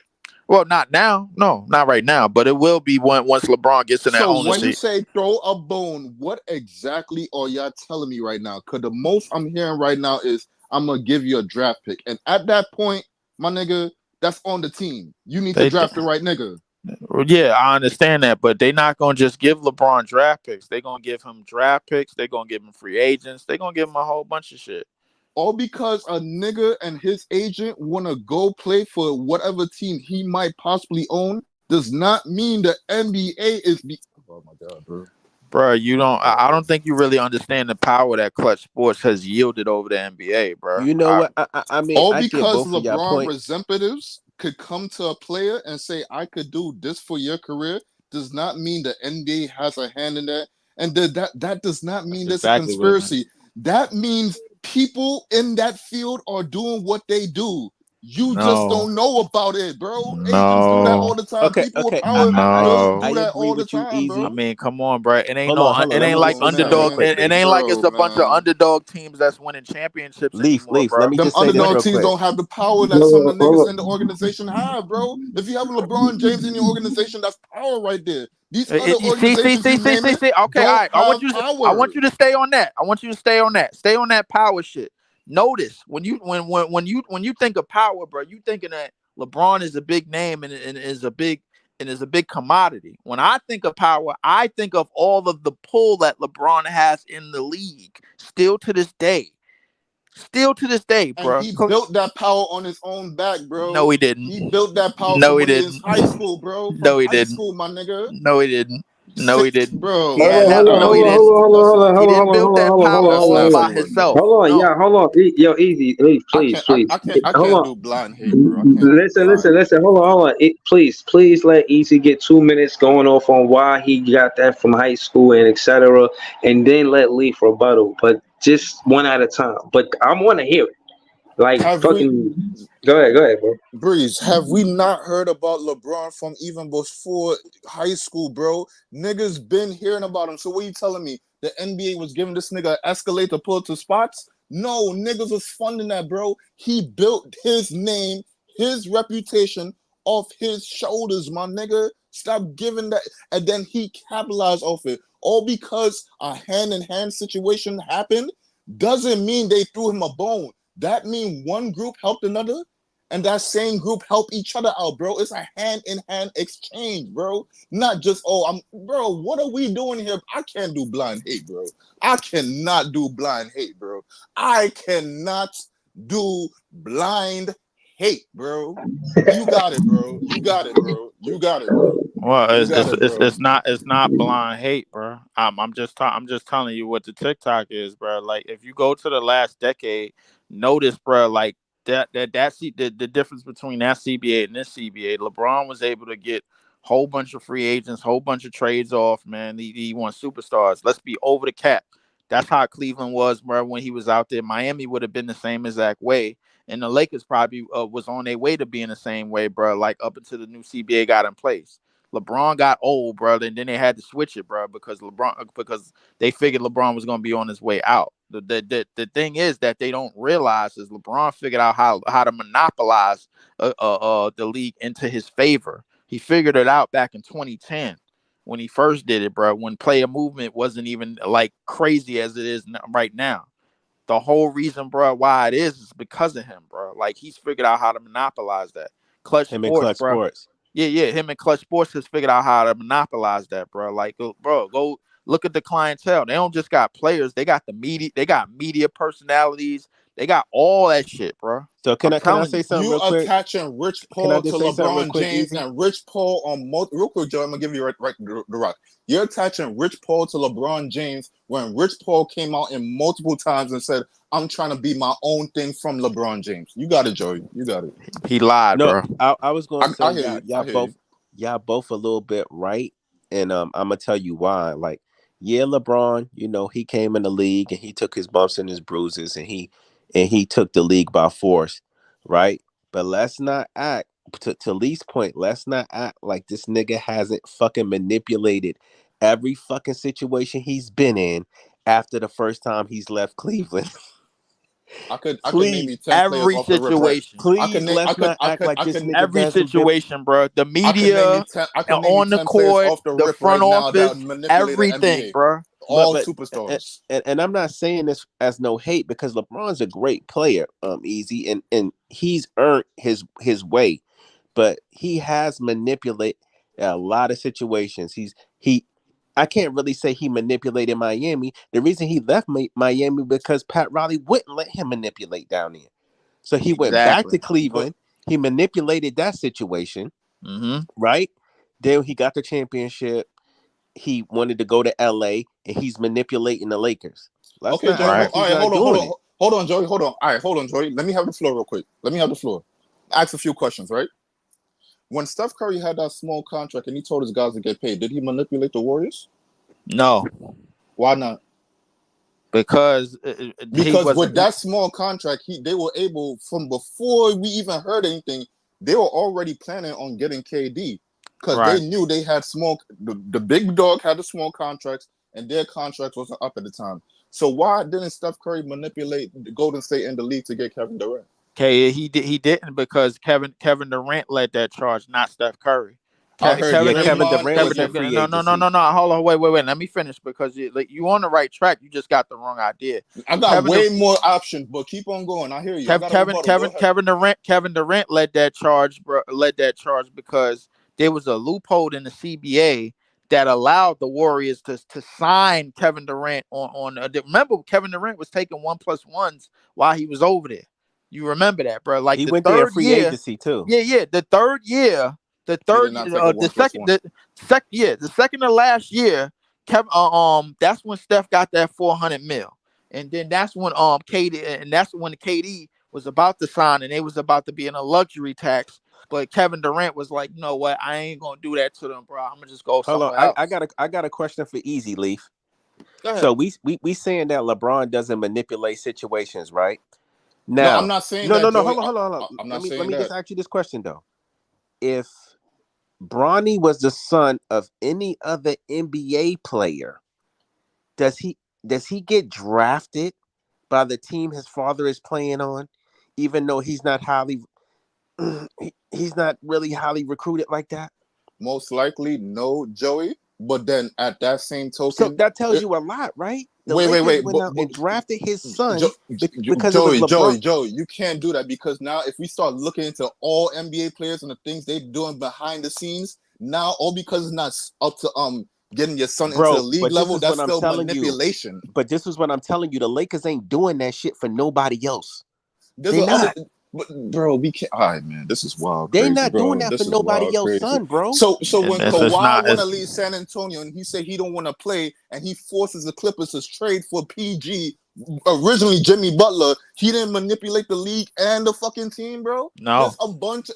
Well, not now. No, not right now. But it will be once LeBron gets in that So owner when you seat. say throw a bone, what exactly are y'all telling me right now? Because the most I'm hearing right now is I'm gonna give you a draft pick, and at that point, my nigga, that's on the team. You need to They, draft the right nigga. yeah, I understand that, but they're not gonna just give LeBron draft picks. They're gonna give him draft picks. They're gonna give him free agents. They're gonna give him a whole bunch of shit. All because a nigga and his agent want to go play for whatever team he might possibly own does not mean the NBA is. Oh my god, bro. Bro, you Oh my don't. god, I bro. don't think you really understand the power that Clutch Sports has yielded over the NBA, bro. You know what? I mean, All I get because both of y'all LeBron point. representatives could come to a player and say, I could do this for your career, does not mean the NBA has a hand in that. And that does not That's mean there's a exactly what it means. conspiracy. That means people in that field are doing what they do. You just No, don't know about it, bro. Agents do that no, all the time. Okay, People with okay, power no. I do that agree all the with you, time, I Easy. bro. mean, come on, bro. It ain't Hold on, no. hold on. It Let ain't me like just Oh say something real underdog. quick, man, It Leaf. ain't like it's bro, a bunch of man. underdog teams that's winning championships anymore, Leaf. Let bro. me Them just say this underdog real teams quick. don't have the power that some of the niggas in the organization have, bro. If you have LeBron James in your organization, that's power right there. These other organizations you naming Okay, all don't right. have I power. want you to stay on that. I want you to stay on that. Stay on that power shit. Notice when you think of power, bro, you thinking that LeBron is a big name and is a big commodity. When I think of power, I think of all of the pull that LeBron has in the league. Still to this day. Still to this day, And bro. he built that power on his own back, No, bro. he didn't. He built that power No, from he when he was didn't. high school, bro. From No, he high didn't. school, my nigga. No, he didn't. No, he Six, didn't. bro. He Hold had on, That's hold that. on, No, hold he on, didn't. nasty. hold That's on, hold on, He hold on, didn't hold on, build hold on, that hold on, hold power on, that's hold all on, by nasty hold work, himself. bro. on, No. yeah, hold on, yo, easy, please, please. I can't Hold on. do blind hate, bro. I can't do Listen, blind listen, hate. listen. Hold on. Please let Easy get 2 minutes going off on why he got that from high school and etc. And then let Leaf rebuttal, but just one at a time. But I want to hear it. Like Have we, fucking. Go ahead, bro. Breeze, have we not heard about LeBron from even before high school, bro? Niggas been hearing about him. So what you telling me? The NBA was giving this nigga an escalator to pull to spots? No, niggas was funding that, bro. He built his name, his reputation off his shoulders, my nigga. Stop giving that. And then he capitalized off it. All because a hand-in-hand situation happened doesn't mean they threw him a bone. That mean one group helped another and that same group help each other out, bro. It's a hand-in-hand exchange, bro. Not just, bro, what are we doing here? I can't do blind hate, bro. I cannot do blind hate, bro. I cannot do blind hate, bro. You got it, bro. You got it, bro. You got it, bro. Well, You got it, bro. it's not blind hate, bro. I'm just telling you what the TikTok is, bro. Like if you go to the last decade, notice, bro, like the difference between that CBA and this CBA. LeBron was able to get whole bunch of free agents, whole bunch of trades off. Man, he won superstars. Let's be over the cap. That's how Cleveland was, bro. When he was out there, Miami would have been the same exact way, and the Lakers probably was on their way to being the same way, bro. Like up until the new CBA got in place. LeBron got old, brother, and then they had to switch it, bro, because they figured LeBron was going to be on his way out. The thing is that they don't realize is LeBron figured out how to monopolize the league into his favor. He figured it out back in 2010 when he first did it, bro. When player movement wasn't even like crazy as it is right now. The whole reason, bro, why it is because of him, bro. Like he's figured out how to monopolize that. Clutch Him and Sports, Clutch bro. Sports. Yeah. Him and Clutch Sports has figured out how to monopolize that, bro. Like, bro, go look at the clientele. They don't just got players. They got the media. They got media personalities. They got all that shit, bro. So I'm can I telling say you. something You real quick? attaching Rich Can I Paul to just say something real LeBron quick, James Easy? and Rich Paul on real quick, Joe. I'm gonna give you right the rock. You're attaching Rich Paul to LeBron James when Rich Paul came out in multiple times and said, "I'm trying to be my own thing from LeBron James." You got it, Joey. You got it. He lied, No, bro. I was gonna say I hear you. I hear you. y'all both a little bit right, and I'm gonna tell you why. Like, yeah, LeBron, he came in the league and he took his bumps and his bruises and he took the league by force, right? But let's not act to Lee's point. Let's not act like this nigga hasn't fucking manipulated every fucking situation he's been in after the first time he's left Cleveland. I could name you Please, 10 players Every off the rip, right? situation. I could please, name. let's not act like I this could nigga Every hasn't been. situation, bro. The I could name you media 10. I could name you on the 10 players court, off the the rip front right now that office, manipulate the everything, NBA. bro. All But superstars. and I'm not saying this as no hate because LeBron's a great player, Easy, and he's earned his way, but he has manipulated a lot of situations. He I can't really say he manipulated Miami. The reason he left Miami because Pat Riley wouldn't let him manipulate down there. So he went back Exactly. to But Cleveland. He manipulated that situation, Mm-hmm. right? Then he got the championship. He wanted to go to LA and he's manipulating the Lakers. Let's okay, not Joey. act Right. like All he's right, not doing it. hold on, Joey. Hold on. All right, hold on, Joey. Let me have the floor real quick. Let me have the floor. Ask a few questions, right? When Steph Curry had that small contract and he told his guys to get paid, did he manipulate the Warriors? No, Why not? because he Because wasn't. with that small contract, they were able from before we even heard anything, they were already planning on getting KD because they Right. knew they had the big dog had the small contracts and their contracts wasn't up at the time. So why didn't Steph Curry manipulate the Golden State and the league to get Kevin Durant? Okay, he didn't because Kevin Durant led that charge, not Steph Curry. I heard Yeah, Kevin Kevin Draymond. Durant It was was in free no agency. hold on wait let me finish because you on the right track, you just got the wrong idea. I got Kevin way more options, but keep on going. I hear you. I got a rebuttal. Go ahead. Kevin Durant led that charge, bro, led that charge because there was a loophole in the CBA that allowed the Warriors to sign Kevin Durant remember Kevin Durant was taking 1+1s while he was over there. You remember that, bro? Like He the went there in third free year, agency too. yeah, the third year The He did third, not take a the 1+1. the second to last year, Kevin, that's when Steph got that 400 mil, and then that's when KD was about to sign, and they was about to be in a luxury tax. But Kevin Durant was like, you know what, I ain't gonna do that to them, bro. I'm gonna just go Hold on, somewhere else. I got a question for Easy Leaf. Go ahead. So we saying that LeBron doesn't manipulate situations, right? No, I'm Now, not saying no, that, no, no. Joey. Hold on. I'm Let not me saying just that. ask you this question though. If Bronny was the son of any other NBA player, does he get drafted by the team his father is playing on, even though he's not he's not really highly recruited like that? Most likely, no, Joey. But then at that same So token, that tells you a lot, right? The wait, Lakers went out but and drafted his Jo- son because it was LeBron. Joey, you can't do that because now if we start looking into all NBA players and the things they're doing behind the scenes, now all because it's not up to getting your son into the Bro, league but this level, is what that's I'm still telling you. manipulation. But this is what I'm telling you. The Lakers ain't doing that shit for nobody else. There's They a other, not. but bro, we can't. All right, man, this is wild, They crazy, not doing bro. that for This is nobody wild, else, crazy. son, bro. So And when it's Kawhi not. want to leave San Antonio and he said he don't want to play and he forces the Clippers to trade for PG, originally Jimmy Butler, he didn't manipulate the league and the fucking team, bro. There's No, a bunch.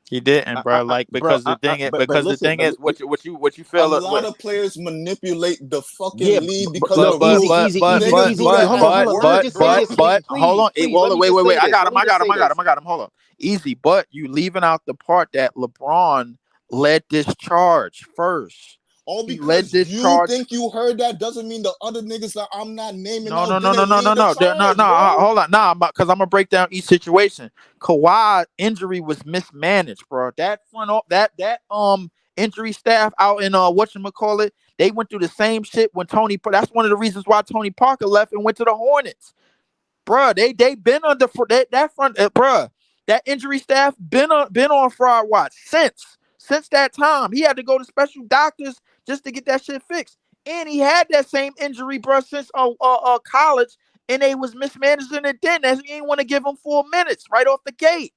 he didn't, bro. Like Bro, but because the listen, thing is, what you A feel lot what. of players manipulate the yeah, fucking league because of no, the rules. Niggas do that hold on, at let me work, just say bro. this, Leaf, Hold please, on. let me just say Wait. I this. got Let him. me just say this. Hold on. Easy, but you leaving out the part that LeBron led this charge first. All He led because this you charge. think you heard that doesn't mean the other niggas that I'm not naming No, out no, no, no, didn't no, no, lead the no, no, charge, no. bro. Hold on, nah, because I'm gonna break down each situation. Kawhi injury was mismanaged, bro. That injury staff out in whatchamacallit, they went through the same shit when That's one of the reasons why Tony Parker left and went to the Hornets, bro. They been under that front, bro. That injury staff been on fraud watch since that time. He had to go to special doctors just to get that shit fixed. And he had that same injury, bro, since college, and they was mismanaging it then. As he didn't want to give him 4 minutes right off the gate.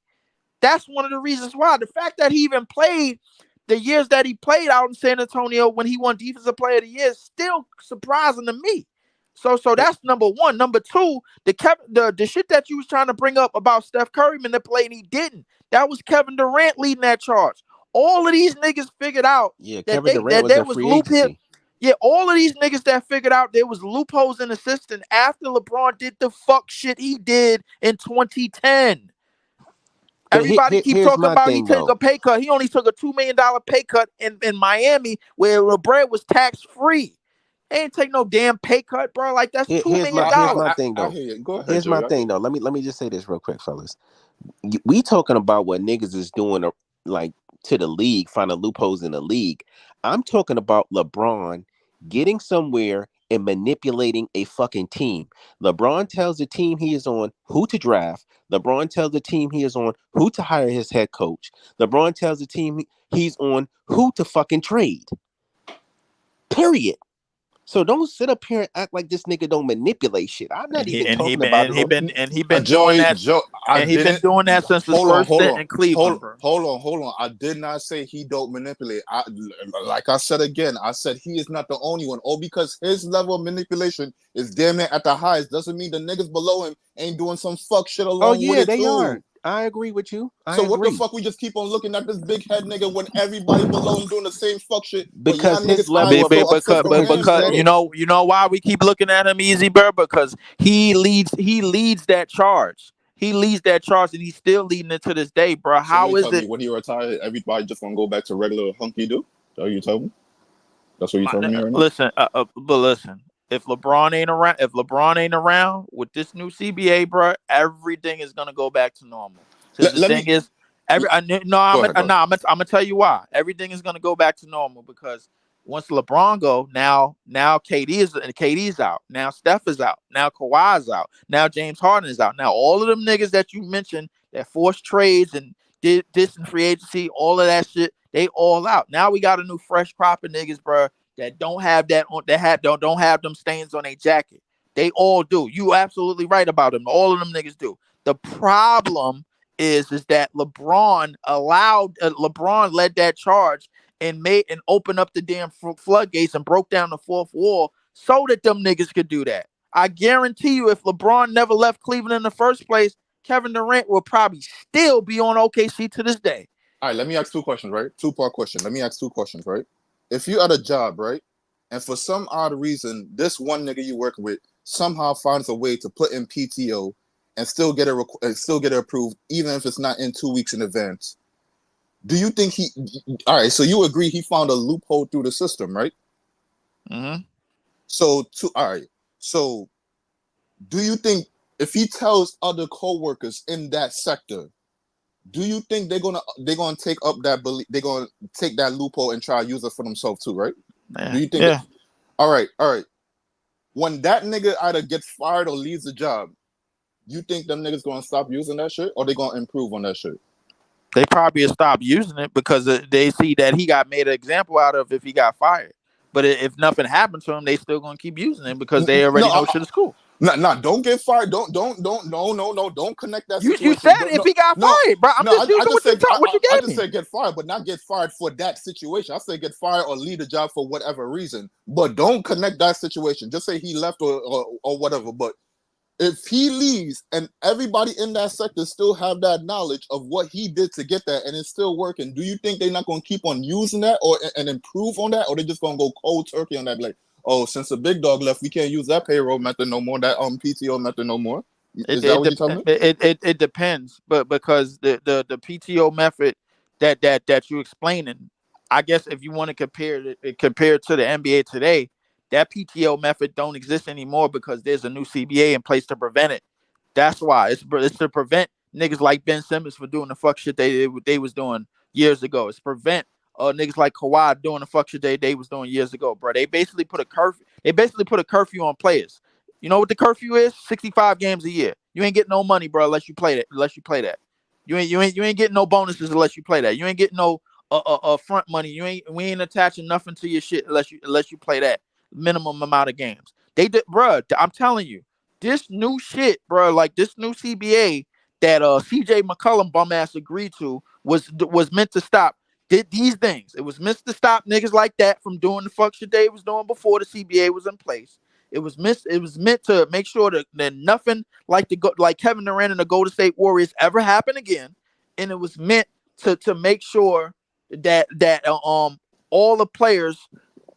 That's one of the reasons why. The fact that he even played the years that he played out in San Antonio when he won Defensive Player of the Year is still surprising to me. So that's number one. Number two, the shit that you was trying to bring up about Steph Curry manipulating, he didn't. That was Kevin Durant leading that charge. All of these niggas figured out Yeah, that Kevin Durant was there in was free loopholes. agency. Yeah, all of these niggas that figured out there was loopholes in the system after LeBron did the fuck shit he did in 2010. But Everybody keep here's talking my about he thing took a though. pay cut. He only took a $2 million pay cut in Miami where LeBron was tax free. They ain't take no damn pay cut, bro. Like that's $2 million. Here's my thing I though. hear you. Go ahead, Here's my Joey. thing though. Let me just say this real quick, fellas. We talking about what niggas is doing like to the league, finding loopholes in the league. I'm talking about LeBron getting somewhere and manipulating a fucking team. LeBron tells the team he is on who to draft. LeBron tells the team he is on who to hire his head coach. LeBron tells the team he's on who to fucking trade. Period. So don't sit up here and act like this nigga don't manipulate shit. I'm not even talking about it on. He been doing Joey, that, I and he been didn't. doing that since his first stint in Cleveland, bro. Hold on. I did not say he don't manipulate. Like I said again, I said he is not the only one. All because his level of manipulation is damn near at the highest doesn't mean the niggas below him ain't doing some fuck shit Oh along with yeah, it they too. are. I agree with you. I So what the agree. fuck we just keep on looking at this big head nigga when everybody below him doing the same fuck shit, but y'all Because his niggas eyes level is of so obsessed with him, Because bro. you know why we keep looking at him, Easy Bird, because he leads that charge. He leads that charge, and he's still leading it to this day, bro. So How you is tell me it? when he retired, everybody just gonna go back to regular hunky do? That you tell me? That's what you telling me right now? Listen, but listen. If LeBron ain't around with this new CBA, bro, everything is gonna go back to normal. Because the Let thing me is, go ahead, go ahead. I'm gonna tell you why. Everything is gonna go back to normal because once LeBron go, now KD's out. Now Steph is out. Now Kawhi's out. Now James Harden is out. Now all of them niggas that you mentioned that forced trades and did this in free agency, all of that shit, they all out. Now we got a new fresh crop of niggas, bro, that don't have that on don't have them stains on their jacket. They all do. You absolutely right about them. All of them niggas do. The problem is that LeBron led that charge and opened up the damn floodgates and broke down the fourth wall so that them niggas could do that. I guarantee you, if LeBron never left Cleveland in the first place, Kevin Durant will probably still be on OKC to this day. All right, let me ask two questions, right? Two-part question. Let me ask two questions, right? If you at a job, right, and for some odd reason, this one nigga you work with somehow finds a way to put in PTO and still get it approved, even if it's not in 2 weeks in advance, do you think he? All right, so you agree he found a loophole through the system, right? Mm-hmm. All right. So, do you think if he tells other coworkers in that sector, do you think they're gonna take up that belief? They're gonna take that loophole and try to use it for themselves too, right? Do you think? Yeah. All right. When that nigga either gets fired or leaves the job, you think them niggas gonna stop using that shit, or they gonna improve on that shit? They probably stop using it because they see that he got made an example out of if he got fired. But if nothing happened to him, they still gonna keep using it because they already know shit is cool. No, don't get fired. Don't, no. Don't connect that You situation. said if he got fired, bro. I'm just using what you I gave just me. said get fired, but not get fired for that situation. I say get fired or leave the job for whatever reason, but don't connect that situation. Just say he left or whatever. But if he leaves and everybody in that sector still have that knowledge of what he did to get that and it's still working, do you think they're not going to keep on using that and improve on that, or they just going to go cold turkey on that? Like, oh, since the big dog left, we can't use that payroll method no more, that PTO method no more. Is that what you're telling me? It depends, but because the PTO method that you explaining, I guess if you want to compare it to the NBA today, that PTO method don't exist anymore because there's a new CBA in place to prevent it. That's why it's to prevent niggas like Ben Simmons for doing the fuck shit they was doing years ago. It's prevent niggas like Kawhi doing the fuck shit they was doing years ago, bro. They basically put a curfew. They basically put a curfew on players. You know what the curfew is? 65 games a year. You ain't getting no money, bro, unless you play that. You ain't getting no bonuses unless you play that. You ain't getting no front money. We ain't attaching nothing to your shit unless you play that minimum amount of games. They did, bro. I'm telling you, this new shit, bro, like this new CBA that CJ McCollum bum ass agreed to was meant to stop did these things. It was meant to stop niggas like that from doing the fuck shit they was doing before the CBA was in place. It was meant to make sure that nothing like Kevin Durant and the Golden State Warriors ever happen again, and it was meant to make sure that all the players,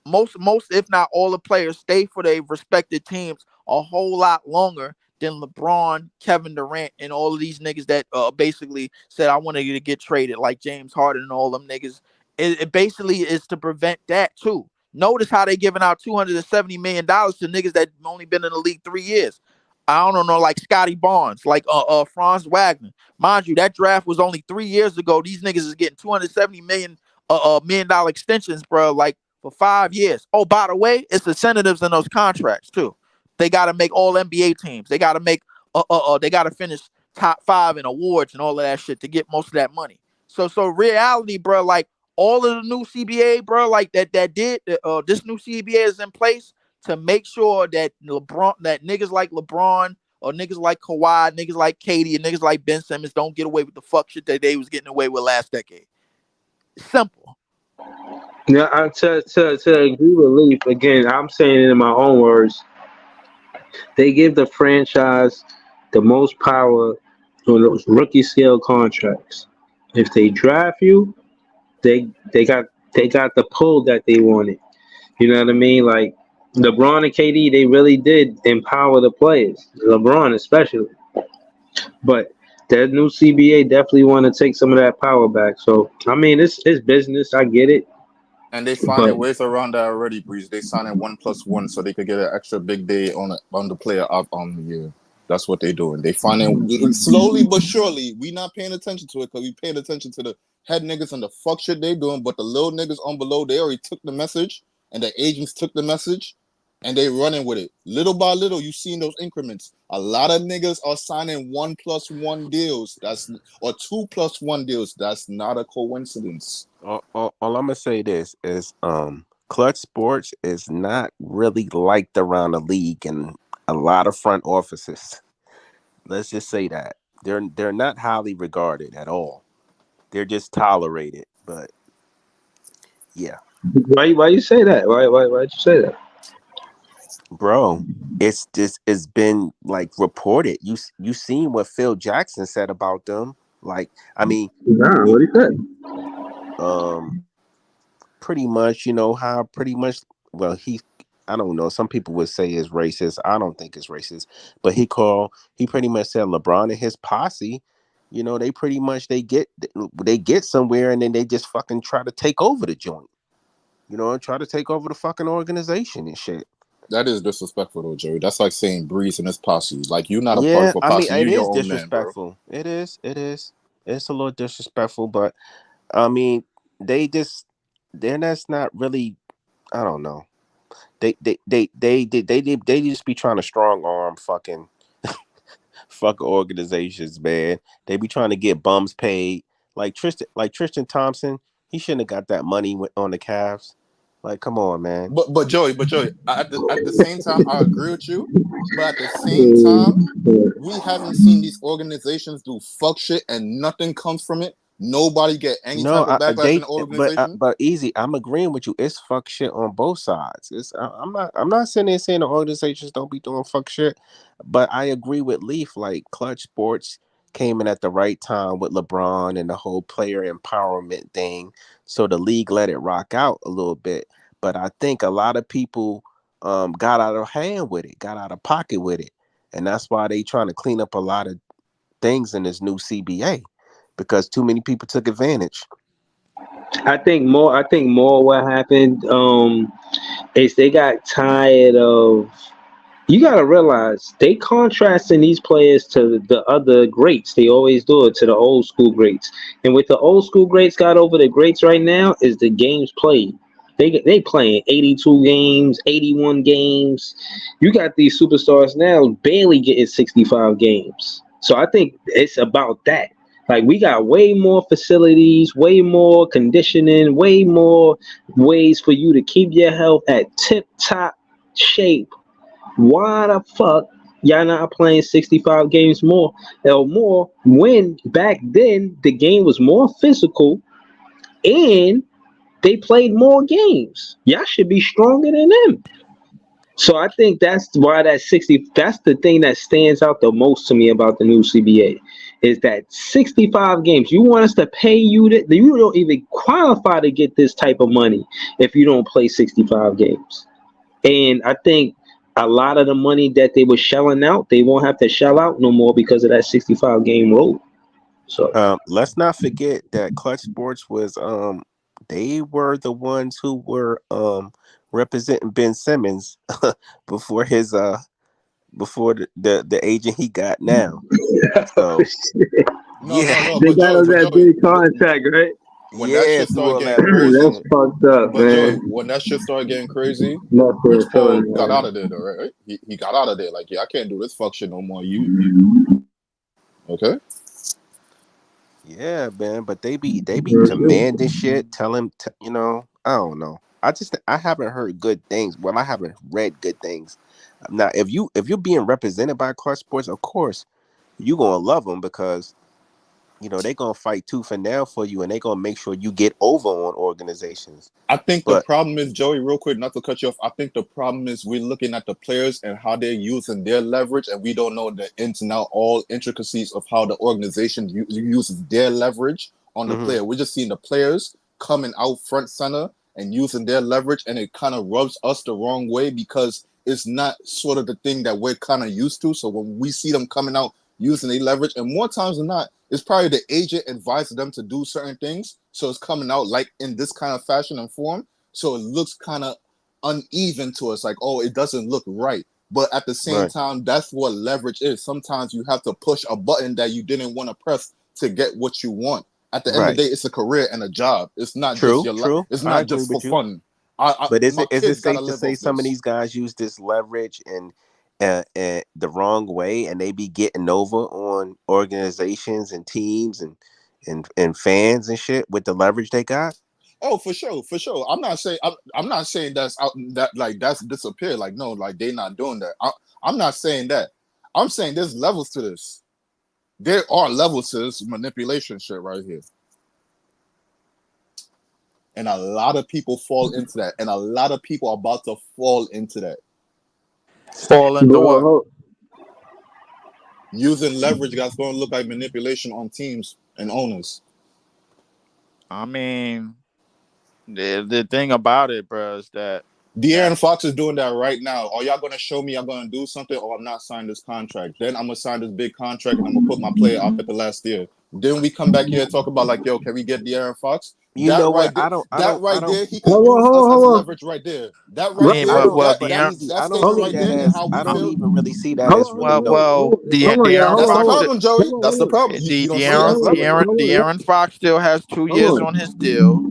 most if not all the players, stay for their respected teams a whole lot longer than LeBron, Kevin Durant, and all of these niggas that basically said I wanted to get traded, like James Harden and all them niggas. It basically is to prevent that too. Notice how they giving out $270 million to niggas that only been in the league 3 years. I don't know, like Scotty Barnes, like Franz Wagner. Mind you, that draft was only 3 years ago. These niggas is getting $270 million extensions, bro, like for 5 years. Oh, by the way, it's incentives in those contracts too. They got to make all NBA teams. They got to make they got to finish top 5 in awards and all of that shit to get most of that money. So reality, bro, like all of the new CBA, bro, like this new CBA is in place to make sure that niggas like LeBron or niggas like Kawhi, niggas like Katie, and niggas like Ben Simmons don't get away with the fuck shit that they was getting away with last decade. Simple. Now, to agree with Leaf again, I'm saying it in my own words. They give the franchise the most power on those rookie scale contracts. If they draft you, they got the pull that they wanted. You know what I mean? Like LeBron and KD, they really did empower the players. LeBron especially. But that new CBA definitely want to take some of that power back. So I mean, it's business. I get it, And they but finding ways around that already, Breeze. They signing 1+1 so they could get an extra big day on the player up on the year. That's what they doing. They finding slowly but surely. We not paying attention to it because we paying attention to the head niggas and the fuck shit they doing. But the little niggas on below, they already took the message, and the agents took the message, and they running with it. Little by little, you seen those increments. A lot of niggas are signing 1+1 deals. Or 2+1 deals. That's not a coincidence. All I'm gonna say this is clutch sports is not really liked around the league and a lot of front offices. Let's just say that. They're not highly regarded at all. They're just tolerated. But yeah, Why you say that? Why'd you say that? bro, it's been like reported. You seen what Phil Jackson said about them? Like, I mean, Nah, you what he said? um pretty much, you know how pretty much, well, he, I don't know, some people would say is racist. I don't think it's racist, but he pretty much said LeBron and his posse, you know, they pretty much they get somewhere and then they just fucking try to take over the joint, you know, and try to take over the fucking organization and shit. That is disrespectful though, Joey. That's like saying Breeze and his posse. Like you're not a part Yeah, of a I mean, posse. it You're is your own man, bro. disrespectful. It's a little disrespectful, but I mean, they just they're that's not really, I don't know. They just be trying to strong arm fuck organizations, man. They be trying to get bums paid. Like Tristan Thompson, he shouldn't have got that money on the Cavs. Like, come on, man. But Joey, at the same time, I agree with you. But at the same time, we haven't seen these organizations do fuck shit and nothing comes from it. Nobody get any No, type of backlash in they the organization. but easy. I'm agreeing with you. It's fuck shit on both sides. I'm not sitting there saying the organizations don't be doing fuck shit, but I agree with Leaf. Like Clutch Sports came in at the right time with LeBron and the whole player empowerment thing. So the league let it rock out a little bit. But I think a lot of people got out of hand with it, got out of pocket with it, and that's why they trying to clean up a lot of things in this new CBA because too many people took advantage. I think more what happened is they got tired of. You got to realize they contrasting these players to the other greats. They always do it to the old school greats. And with the old school greats got over the greats right now is the games played. They playing 82 games, 81 games. You got these superstars now barely getting 65 games. So I think it's about that. Like we got way more facilities, way more conditioning, way more ways for you to keep your health at tip top shape. Why the fuck y'all not playing 65 games more or more when back then the game was more physical and they played more games? Y'all should be stronger than them. So I think that's why that 60, that's the thing that stands out the most to me about the new CBA is that 65 games. You want us to pay you that you don't even qualify to get this type of money if you don't play 65 games. And I think a lot of the money that they were shelling out, they won't have to shell out no more because of that 65 game rule. So Let's not forget that Clutch Sports was they were the ones who were representing Ben Simmons before his before the agent he got now. So No, yeah, no, no. they got us that big contract, right? When that yeah, shit through started all getting that crazy, That's bullshit. fucked up, but Joey, man. when that shit started getting crazy, Not for Rich sure, Paul got out man. of there, though, right? He got out of there. Like, yeah, I can't do this fuck shit no more. You okay? Yeah, man, but they be commanding shit, tell him you know, I don't know. I haven't heard good things. Well, I haven't read good things. Now, if you're being represented by Clutch Sports, of course you gonna love them because you know they gonna fight tooth and nail for you, and they gonna make sure you get over on organizations. I think the But problem is, Joey, real quick, not to cut you off. I think the problem is we're looking at the players and how they're using their leverage, and we don't know the ins and out, all intricacies of how the organization uses their leverage on the mhm, player. We're just seeing the players coming out front center and using their leverage, and it kind of rubs us the wrong way because it's not sort of the thing that we're kind of used to. So when we see them coming out using their leverage, and more times than not, it's probably the agent advised them to do certain things. So it's coming out like in this kind of fashion and form. So it looks kind of uneven to us, like, oh, it doesn't look right. But at the same right, time, that's what leverage is. Sometimes you have to push a button that you didn't want to press to get what you want. At the end of right. the day, it's a career and a job. It's not just True, your life. true. It's I not agree just for with you. fun. But My is it kids gotta safe to live say off some of this. these guys use this leverage and the wrong way, and they be getting over on organizations and teams and fans and shit with the leverage they got? Oh, for sure, for sure. I'm not saying that's out that like that's disappeared. Like no, like they not doing that. I'm not saying that. I'm saying there's levels to this. there are levels to this manipulation shit right here. And a lot of people fall into that. And a lot of people are about to fall into that. Fall into Bro, what? Using leverage that's going to look like manipulation on teams and owners. I mean, the thing about it, bro, is that De'Aaron Fox is doing that right now. Are y'all going to show me I'm going to do something, or I'm not signing this contract? Then I'm going to sign this big contract and I'm going to put my player out at the last year. Then we come back here and talk about like, yo, can we get De'Aaron Fox? You know what? That right there, he could hold on, use hold us on, as hold on. leverage right there. That I right mean, there, I don't, well, but De'Aaron, easy. that I don't statement see right that there and as. how we I don't feel. even really see that Hold as on, really hold on, no. well, hold on, y'all. De'Aaron That's Hold the on, Fox, hold on. problem, Joey. Hold on, That's the hold on. problem. You don't see it as leverage. De'Aaron Fox still has 2 years Hold on on. his deal.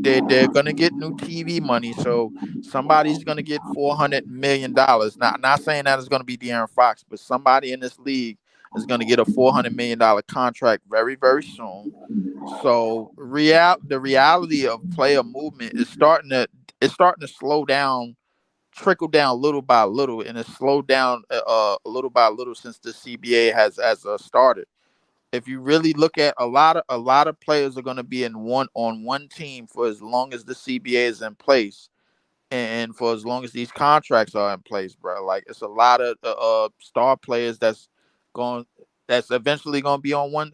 They're gonna get new TV money, so somebody's gonna get $400 million. Not saying that it's gonna be De'Aaron Fox, but somebody in this league is gonna get a $400 million contract very, very soon. So the reality of player movement is starting to slow down, trickle down little by little, and it's slowed down little by little since the CBA has started. If you really look at a lot of players are going to be in one team for as long as the CBA is in place, and for as long as these contracts are in place, bro. Like it's a lot of star players going that's eventually going to be on one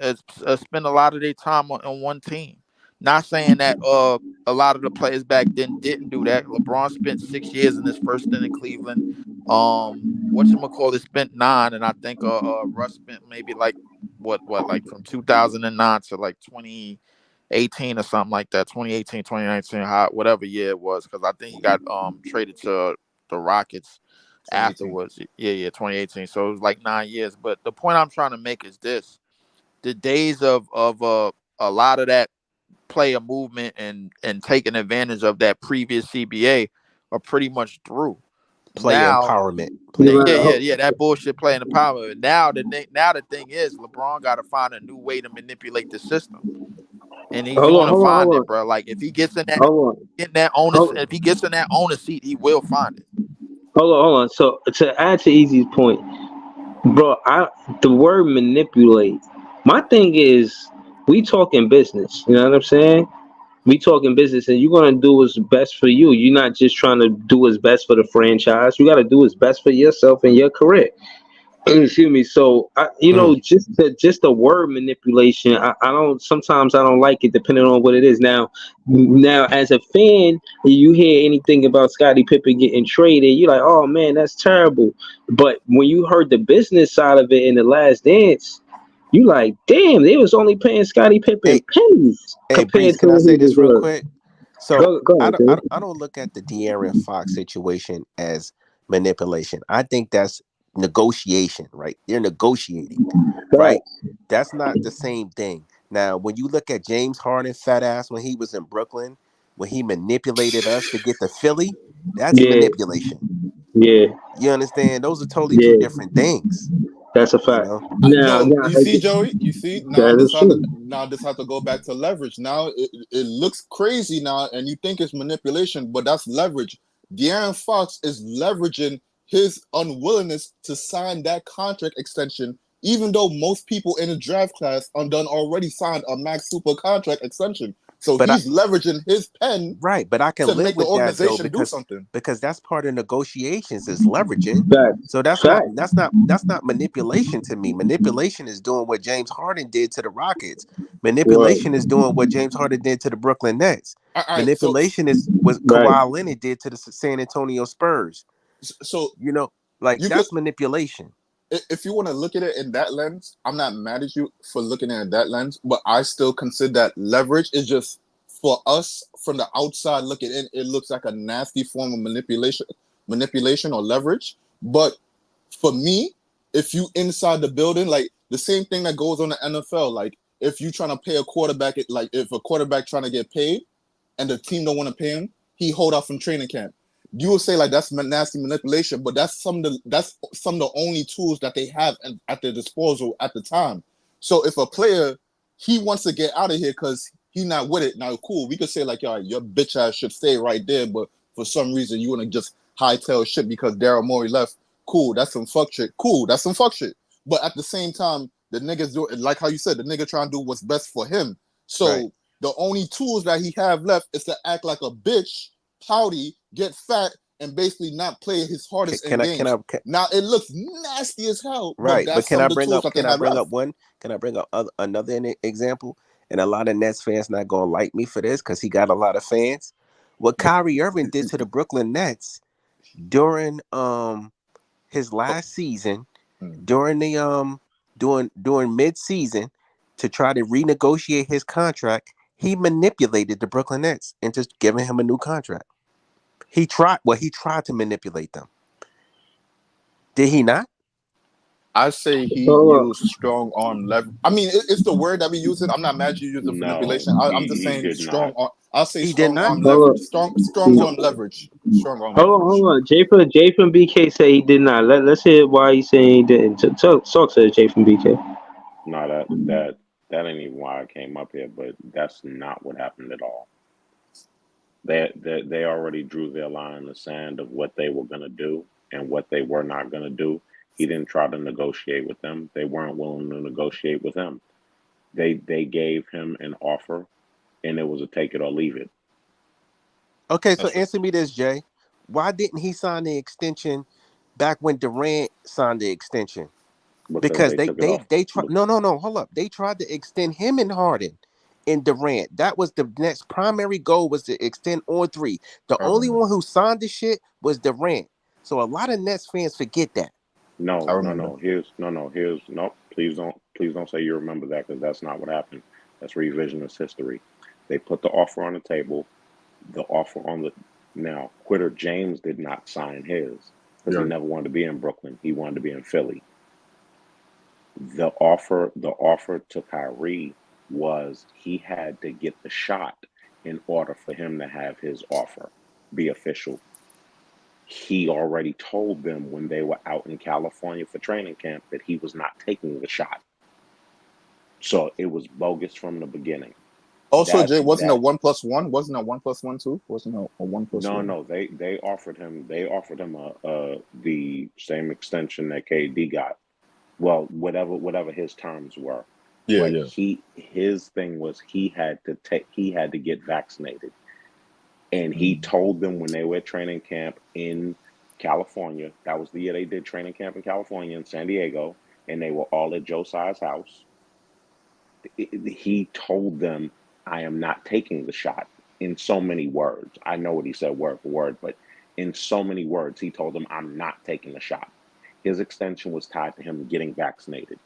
spend a lot of their time on one team. Not saying that a lot of the players back then didn't do that. LeBron spent 6 years in his first stint in Cleveland. Whatchamacallit spent 9, and I think Russ spent maybe like what like from 2009 to like 2018 or something like that, 2018, 2019, whatever year it was, because I think he got traded to the Rockets 2018. afterwards. Yeah, 2018. So it was like 9 years. But the point I'm trying to make is this: the days of a lot of that player movement and taking advantage of that previous CBA are pretty much through. Player Now, empowerment. You're Player right. empowerment. that bullshit playing the power. Now the thing is, LeBron got to find a new way to manipulate the system, and he's Hold going on, to hold on, find hold it, on. bro. Like if he gets Hold on. in that owner, Hold, if he gets in that owner seat, he will find it. hold on. So to add to Easy's point, bro, the word manipulate. My thing is, we talking business. You know what I'm saying? We talking business, and you're gonna do what's best for you. You're not just trying to do what's best for the franchise. You got to do what's best for yourself and your career. Excuse me. So, Mm. just the word manipulation. I don't. Sometimes I don't like it, depending on what it is. Now, as a fan, you hear anything about Scottie Pippen getting traded, you're like, oh man, that's terrible. But when you heard the business side of it in the Last Dance, you like, damn, they was only paying Scottie Pippen Hey, pennies hey, Breeze, compared to can I what he say this real deserved. quick? So Go ahead, dude. I don't look at the De'Aaron Fox situation as manipulation. I think that's negotiation, right? They're negotiating, Right. right? That's not the same thing. Now, when you look at James Harden, fat ass, when he was in Brooklyn, when he manipulated us to get to Philly, that's Yeah, manipulation. yeah, You understand? Those are totally two yeah. different things. That's a You fact. know? Now, Yo, you see, again, Joey. You see that is true. now this have to go back to leverage. Now it looks crazy now, and you think it's manipulation, but that's leverage. De'Aaron Fox is leveraging his unwillingness to sign that contract extension, even though most people in the draft class undone already signed a max super contract extension. So But I he's leveraging his pen Right, but I can to live make the with that though organization do because something. that's part of negotiations is leveraging. Fact, So fact. that's not manipulation to me. Manipulation is doing what James Harden did to the Rockets. Word. Manipulation is doing what James Harden did to the Brooklyn Nets. All right, so Manipulation is what Right. Kawhi Leonard did to the San Antonio Spurs. so You know, like you could that's manipulation. if you want to look at it in that lens, I'm not mad at you for looking at it in that lens, but I still consider that leverage is just for us from the outside looking in, it looks like a nasty form of manipulation or leverage. But for me, if you inside the building, like the same thing that goes on the NFL, like if you trying to pay a quarterback, like if a quarterback trying to get paid and the team don't want to pay him, he hold off from training camp. You will say like that's nasty manipulation, but that's some of the only tools that they have at their disposal at the time. So if a player he wants to get out of here because he's not with it, now cool, we could say like, all right, your bitch ass should stay right there, but for some reason you want to just hightail shit because Daryl Morey left. Cool, that's some fuck shit. Cool, that's some fuck shit. But at the same time, The nigga's doing, like how you said, the nigga trying to do what's best for him. So Right. the only tools that he have left is to act like a bitch, pouty, get fat, and basically not play his hardest in games. Now it looks nasty as hell, but right. But that's some of the tools that they have left. Can I bring up another example? And a lot of Nets fans not gonna like me for this because he got a lot of fans. What Kyrie Irving did to the Brooklyn Nets during his last season, during the during mid-season, to try to renegotiate his contract, he manipulated the Brooklyn Nets into giving him a new contract. He tried to manipulate them. Did he not? I say he So, used strong arm leverage. I mean, it's the word that we use it. I'm not mad you use the No, manipulation. I'm just he saying did strong not. arm. I'll say He did strong not. arm hold leverage. Strong on, arm leverage. Strong arm leverage. hold on. J from BK say he did not. Let's hear why he's saying he didn't. Talk to J from BK. No, that ain't even why I came up here. But that's not what happened at all. They already drew their line in the sand of what they were gonna do and what they were not gonna do. He didn't try to negotiate with them. They weren't willing to negotiate with him. They gave him an offer, and it was a take it or leave it. Okay, so That's true. answer me this, Jay. Why didn't he sign the extension back when Durant signed the extension? Because Because they took it off. they try no, hold up. They tried to extend him and Harden and Durant. That was the next primary goal, was to extend on three. The I only remember. one who signed the shit was Durant. So a lot of Nets fans forget that. I No, no, remember. no. Here's no. Please don't say you remember that because that's not what happened. That's revisionist history. They put the offer on the table. The offer on the Now, Quitter James did not sign his because he Yeah. never wanted to be in Brooklyn. He wanted to be in Philly. The offer to Kyrie was he had to get the shot in order for him to have his offer be official. He already told them when they were out in California for training camp that he was not taking the shot. So it was bogus from the beginning. Also, That Jay, wasn't a that 1+1? Wasn't a 1+1 too? Wasn't a one plus No, one? no, they offered him the same extension that KD got. Well, whatever his terms were. Yeah, But yeah. his thing was he had to get vaccinated. And he Mm. told them when they were at training camp in California, that was the year they did training camp in California in San Diego, and they were all at Josiah's house. He told them, I am not taking the shot, in so many words. I know what he said word for word, but in so many words, he told them, I'm not taking the shot. His extension was tied to him getting vaccinated,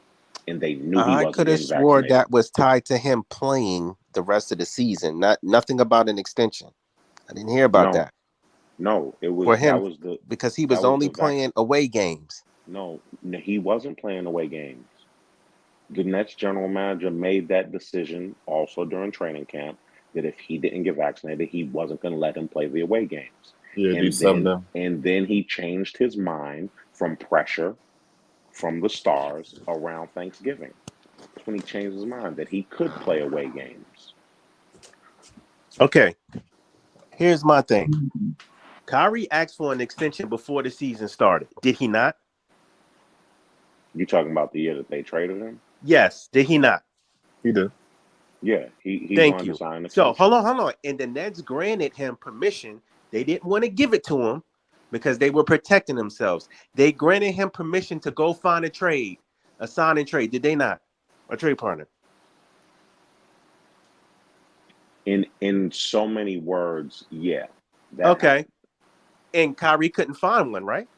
and they knew he I wasn't could have getting swore vaccinated. that was tied to him playing the rest of the season. Nothing about an extension. I didn't hear about No, that. no, it For was him, because he that was was only the vac. playing away games. No, he wasn't playing away games. The Nets general manager made that decision also during training camp that if he didn't get vaccinated, he wasn't going to let him play the away games. Yeah, they And subbed then them. and then he changed his mind from pressure from the stars around Thanksgiving. That's when he changed his mind that he could play away games. Okay, here's my thing. Kyrie asked for an extension before the season started. Did he not? You talking about the year that they traded him? Yes. Did he not? He did. Yeah, he Thank wanted to you. sign an So extension. hold on. And the Nets granted him permission. They didn't want to give it to him because they were protecting themselves. They granted him permission to go find a sign and trade. Did they not? A trade partner. In so many words, yeah, that Okay. happened. And Kyrie couldn't find one, right?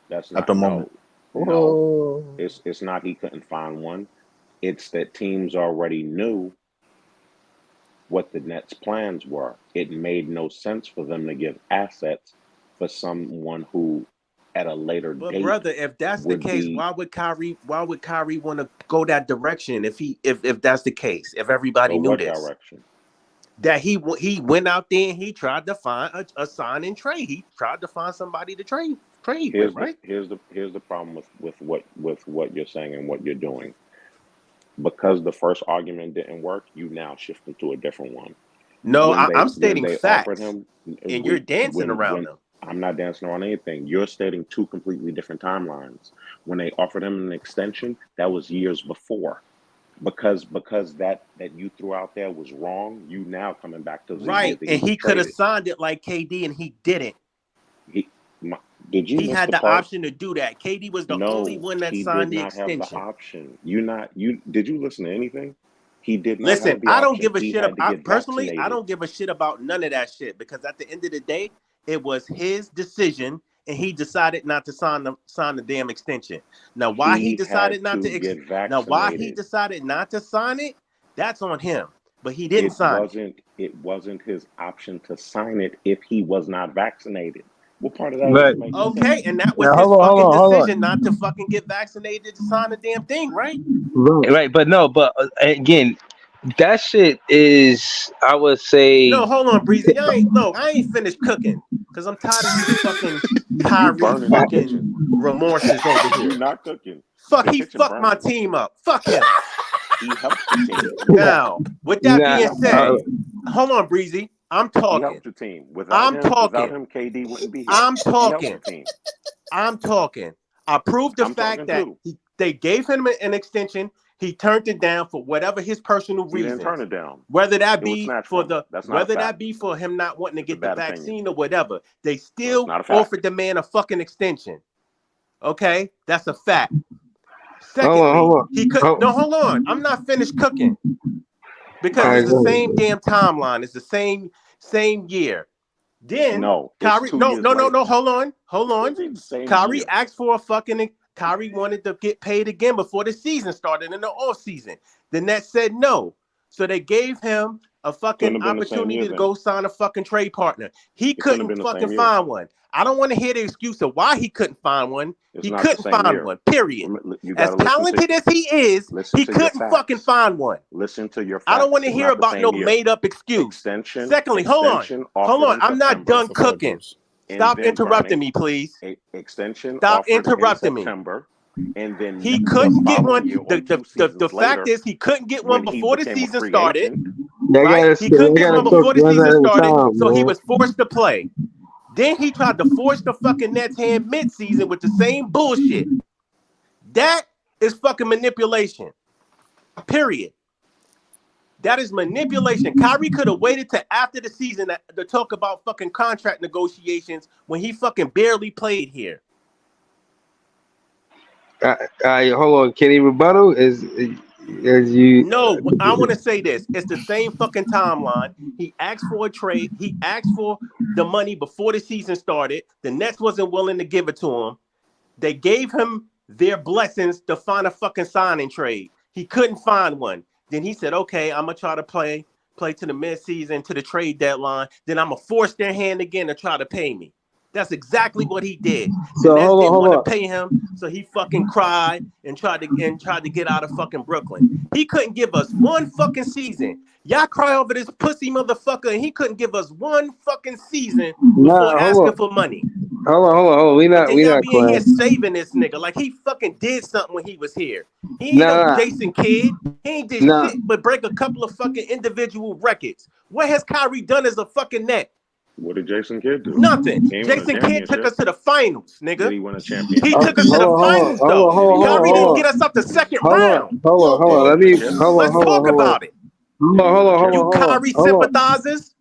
That's At not the moment. no, no. Oh. It's not he couldn't find one. It's that teams already knew what the Nets' plans were. It made no sense for them to give assets for someone who, at a later But date, brother, if that's the would case, be. why would Kyrie want to go that direction if that's the case, if everybody Go knew what this? direction? That he went out there and he tried to find a sign and trade. He tried to find somebody to trade with, Here's the right? here's the here's the problem with what you're saying and what you're doing. Because the first argument didn't work, you now shifting to a different one. No, When I'm they stating offered facts, him, and you're dancing around when them. I'm not dancing around anything. You're stating two completely different timelines. When they offered him an extension, that was years before. Because that you threw out there was wrong. You now coming back to the year Right, that he and was he could have traded. signed it like KD, and he didn't. He, my, did you He miss had the the part? option to do that. KD was the only No, one that he did signed the not have the extension. option. You did you listen to anything? He did not Listen, have the I don't option. give a He shit had about. to get Personally, I vaccinated. don't give a shit about none of that shit because at the end of the day, it was his decision, and he decided not to sign the damn extension. Now, why he He had decided not to to get now why he vaccinated. decided not to sign it, that's on him. But he didn't sign it. It wasn't his option to sign it if he was not vaccinated. What part of that But doesn't make any Okay, sense? and that was now, his hold fucking on, hold on. decision not to fucking get vaccinated to sign the damn thing, right? Right, but no, but again, that shit is, I would No, say, hold on, Breezy. I ain't finished cooking because I'm tired of these fucking You Kyrie burning the fucking kitchen. remorses over You here. not cooking. Fuck, The he kitchen fucked my burning. team up. Fuck him. He helped the team. Now, with that He nah, being helped the said, team. hold on, Breezy. I'm He talking. helped the team. I'm Without talking. him, KD wouldn't be here. I'm He helped talking. the team. I'm talking. I proved the I'm fact talking that too. they gave him an extension. He turned it down for whatever his personal He didn't turn reasons. it down. Whether that It was be snatched for from him. That's not a fact. him not wanting to That's a get the bad opinion. vaccine or whatever, they That's still not a fact. offered the man a fucking extension. Okay, that's a fact. hold on, Secondly, he could hold no hold on. I'm not finished cooking all because right, it's the go ahead. same damn timeline. It's the same year. Then No, it's Kyrie, 2 years no, later. hold What on. do you mean the same Kyrie year? asked for a fucking. Kyrie wanted to get paid again before the season started in the off season. The Nets said no, so they gave him a Couldn't fucking have been the same year opportunity to then. go sign a fucking trade partner. He It couldn't have couldn't been the fucking same year. find one. I don't want to hear the excuse of why he couldn't find one. It's He not the couldn't same find year. one. Period. You As got to listen talented as he is, he to your couldn't fucking facts. find one. Listen to your I don't facts. want to It's hear not the about no same year. made up excuse. Extension Secondly, extension hold offered on. in I'm not September, done That's a fact, cooking. Juice. and Stop then interrupting Bernie, me, please. extension Stop offered in interrupting me. September, and then He the couldn't get following one. year or two The seasons fact later, is he couldn't get one when he before the became a season free started. agent, Right? He couldn't get one before the one season at a started, time, so he man. was forced to play. Then he tried to force the fucking Nets hand mid-season with the same bullshit. That is fucking manipulation. Period. That is manipulation. Kyrie could have waited to after the season to talk about fucking contract negotiations when he fucking barely played here. Hold on. Can he rebuttal? As you? No, I want to say this. It's the same fucking timeline. He asked for a trade. He asked for the money before the season started. The Nets wasn't willing to give it to him. They gave him their blessings to find a fucking signing trade. He couldn't find one. Then he said, okay, I'm going to try to play to the midseason, to the trade deadline. Then I'm going to force their hand again to try to pay me. That's exactly what he did. The So Nets didn't hold want to on. pay him, so he fucking cried and tried to get out of fucking Brooklyn. He couldn't give us one fucking season. Y'all cry over this pussy motherfucker, and he couldn't give us one fucking season before Nah, asking for money. hold on. But then We y'all not be in here crying. saving this nigga like he fucking did something when he was here. He ain't no Nah, Jason Kidd. He ain't did nah. shit but break a couple of fucking individual records. What has Kyrie done as a fucking net? what did Jason Kidd do? Nothing. He ain't win a Jason Kidd took championship. us to the finals, Did nigga. he win a He championship? took us to the finals, though. Did he win a Kyrie didn't get Hold us championship? out the second on. round. Yo, Did he Let win Mo, a me. chip? Let's talk about it. Did he win a You championship? Kyrie sympathizers.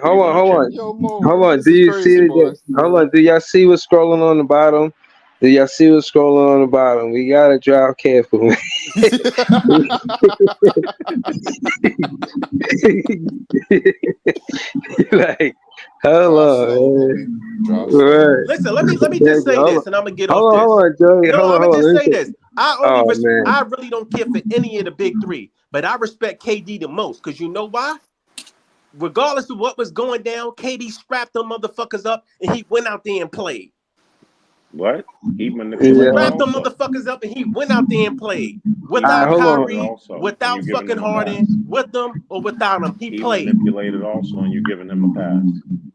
Did he win a chip? yo, Mo, Hold on. this Do is you see crazy, boy. it? Hold on. Do y'all see what's scrolling on the bottom? Do y'all see what's scrolling on the bottom? We gotta drive careful. Like, hold Drive on, slow, man. homie. Drive slow. Right. Listen, let me There just you go. say this, and I'm gonna get off Hold this. on, Joey. No, I'm gonna Hold on. just Let me say this. Oh man. I really don't care for any of the big three, but I respect KD the most because you know why? Regardless of what was going down, KD strapped them motherfuckers up and he went out there and played. What? He He manipulated Yeah. strapped them also. motherfuckers up and he went out there and played. He All right, Without hold on. manipulated Kyrie, also, and you without giving fucking him a Harden, pass. with them or without them, he He played. manipulated also, and you giving him a pass.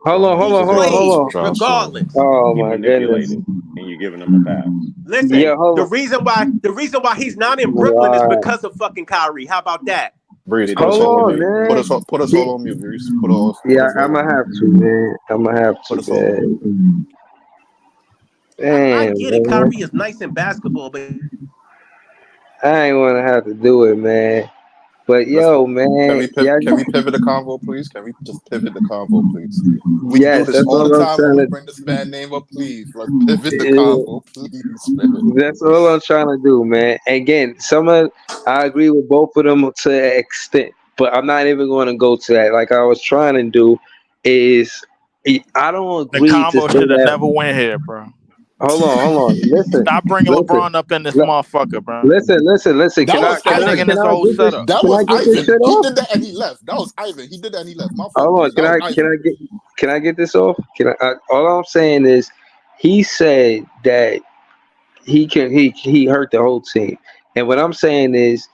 Hold on. He played Drive slow. regardless. Oh He my goodness. manipulated, and you giving him a pass. Listen, Yeah. Hold the reason why he's not in on. Brooklyn is All right. because of fucking Kyrie. How about that? Breeze, Did put they us Hold all on win? on, mute. man. Put us all on mute, Breeze. Put Yeah, us all I'm on gonna mute. have to, man. I'm gonna have Put to, us all on mute. man. I Damn, get it. man. Kyrie is nice in basketball, but I ain't wanna have to do it, man. But Let's yo, man, yeah, can we pivot the convo, please? Can we just pivot the convo, please? We do yes, this that's all the all I'm time when we trying bring this man name up, please. Let's pivot the to. convo, please, man. That's all I'm trying to do, man. Again, I agree with both of them to an extent, but I'm not even going to go to that. Like I was trying to do is I don't The agree to combo say should have that. never went here, bro. Hold on. Stop bringing Listen, LeBron up in this li- motherfucker, bro. listen. That was That nigga in Ivan. this whole Get this? setup. That Can I was get this Ivan. shit He off? did that and he left. That was Ivan. He did that and he left. My fault, Hold on. Breeze. That was Ivan. Can I get this off? All I'm saying is, he said that he hurt the whole team, and what I'm saying is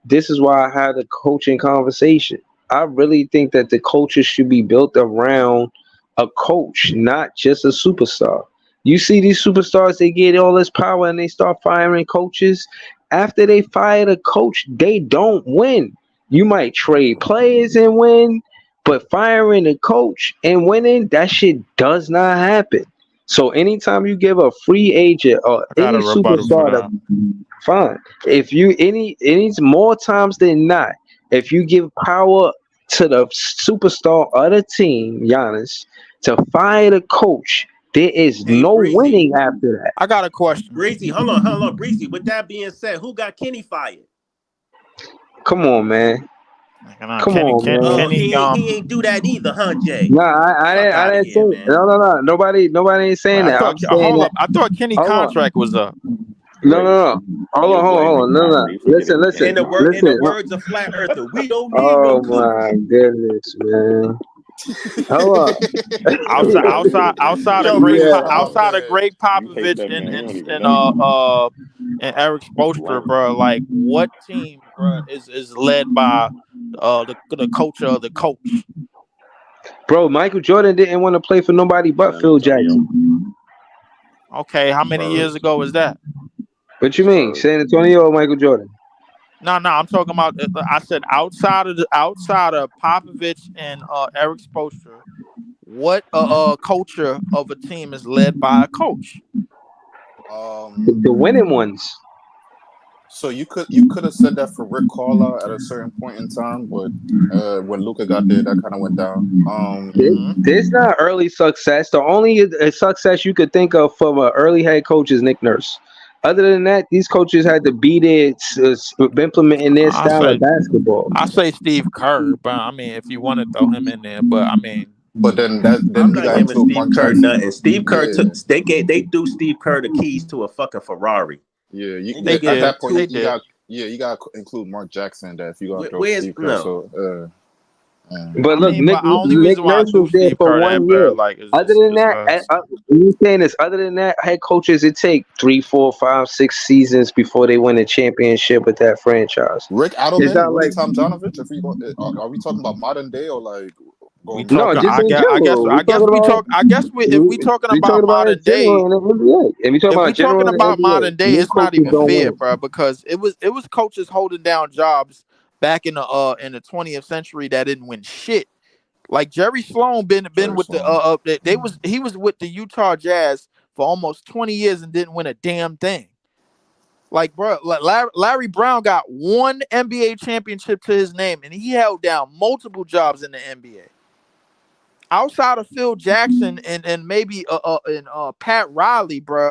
this is why I had a coaching conversation. I really think that the culture should be built around a coach, not just a superstar. You see these superstars, they get all this power and they start firing coaches. After they fire the coach, they don't win. You might trade players and win, but firing a coach and winning, that shit does not happen. So anytime you give a free agent or I got any a rebuttal for superstar that. the fine. If you any more times than not, if you give power to the superstar of the team, Giannis, to fire the coach, there is hey, no Breezy, winning after that. I got a question. Hold on, Breezy. With that being said, who got Kenny fired? Come on, man. Nah, Come on, Oh, man. he ain't do that either, huh, Jay? No, Fuck I out of didn't say here, man. no. Nobody ain't saying I that. I'm thought. saying Hold that. up. I thought Kenny Hold on. contract was up. Wait, No. Hold you're on, blaming No. Kyrie for getting In Kenny in the fired. words of Flat Earther, we don't need no Oh coach. my goodness, man. Hold Outside of Yo, great, Breeze, yeah. oh outside of man. great You hate Popovich that man. He don't even and know you. and Eric Spoelstra, Blame. bro. Like, what team, bro, is led by the culture of the coach? Bro, Michael Jordan didn't want to play for nobody but San Phil Antonio Jackson. Okay, how many years Spurs. ago was that? What you mean, Spurs. San Antonio or Michael Jordan? No, I'm talking about. I said outside of Popovich and Eric Spoelstra, what culture of a team is led by a coach? The winning ones. So you could have said that for Rick Carlisle at a certain point in time, but when Luca got there, that kind of went down. Hmm. There's not early success. The only success you could think of from an early head coach is Nick Nurse. Other than that, these coaches had to beat it, implementing their I style of say basketball. I say Steve Kerr, but I mean, if you want to throw him in there, but I mean, But then I'm you not gotta giving include Steve Mark Kerr Jackson. nothing. Steve Kerr Yeah, took they threw Steve Kerr the keys to a fucking Ferrari. yeah, And they gave at him did, that point two. they you did. got you got to include Mark Jackson that if you're gonna throw Where's Steve Kerr. no? So But I look, mean, but the only Nick reason why I Nurse threw was there Steve for Kerr that 1 year. like Other than that, is you saying this? Other than that, head coaches it take 3, 4, 5, 6 seasons before they win a championship with that franchise. Rick It's Adelman, not Rudy like Tomjanovich. If we go, are we talking about modern day or like we going back? no, talking. just in general. We talking We about talk. I guess if we talking we about talking about in modern day, general in the NBA. And we talking if we about general talking in the about NBA. modern day, New it's not coaches even don't fair, win. bro. Because it was coaches holding down jobs back in the 20th century that didn't win shit. Like Jerry Sloan been Jerry with the Sloan. he was with the Utah Jazz for almost 20 years and didn't win a damn thing. Like, bro, like Larry Brown got one NBA championship to his name, and he held down multiple jobs in the NBA. Outside of Phil Jackson and maybe Pat Riley, bro.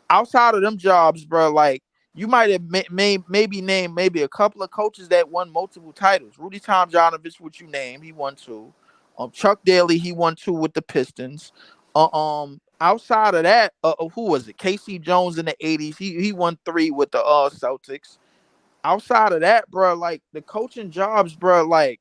Outside of them jobs, bro, like you might have maybe named maybe a couple of coaches that won multiple titles. Rudy Tomjanovich, which you named, he won 2. Chuck Daly, he won 2 with the Pistons. Outside of that, who was it? Casey Jones in the '80s, he won 3 with the Celtics. Outside of that, bro, like the coaching jobs, bro, like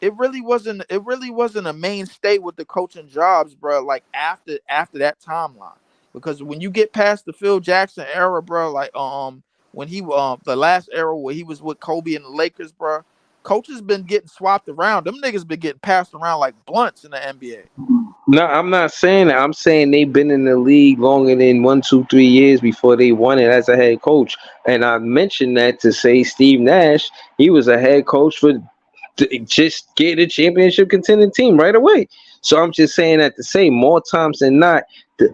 it really wasn't a mainstay with the coaching jobs, bro. Like after that timeline, because when you get past the Phil Jackson era, bro, like when he the last era where he was with Kobe and the Lakers, bro, coaches been getting swapped around. Them niggas been getting passed around like blunts in the NBA. No, I'm not saying that. I'm saying they've been in the league longer than 1, 2, 3 years before they won it as a head coach. And I mentioned that to say Steve Nash, he was a head coach for just get a championship contending team right away. So I'm just saying that to say more times than not,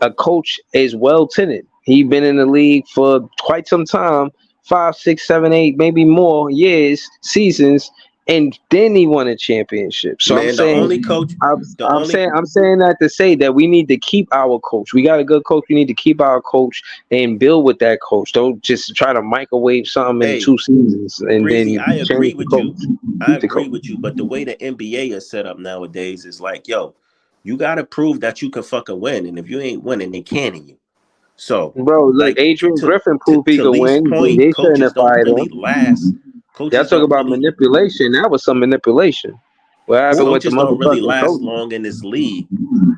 a coach is well tenured. He been in the league for quite some time, 5, 6, 7, 8, maybe more years, seasons, and then he won a championship. So I'm Man, the saying, only coach, the only I'm saying that to say that we need to keep our coach. We got a good coach. We need to keep our coach and build with that coach. Don't just try to microwave something in hey, 2 seasons and Breezy, then I change agree the with coach. you. I The agree coach. with you. But the way the NBA is set up nowadays is like, yo, you gotta prove that you can fucking win. And if you ain't winning, they canning you. So, Bro, look, like Adrian to Griffin to, proved he to could Lee's win. point, They shouldn't coaches have don't fired really him. last. Y'all Coaches talk don't about really manipulation. That was some manipulation. What happened Well, with the coaches don't really motherfucking last coach? long in this league.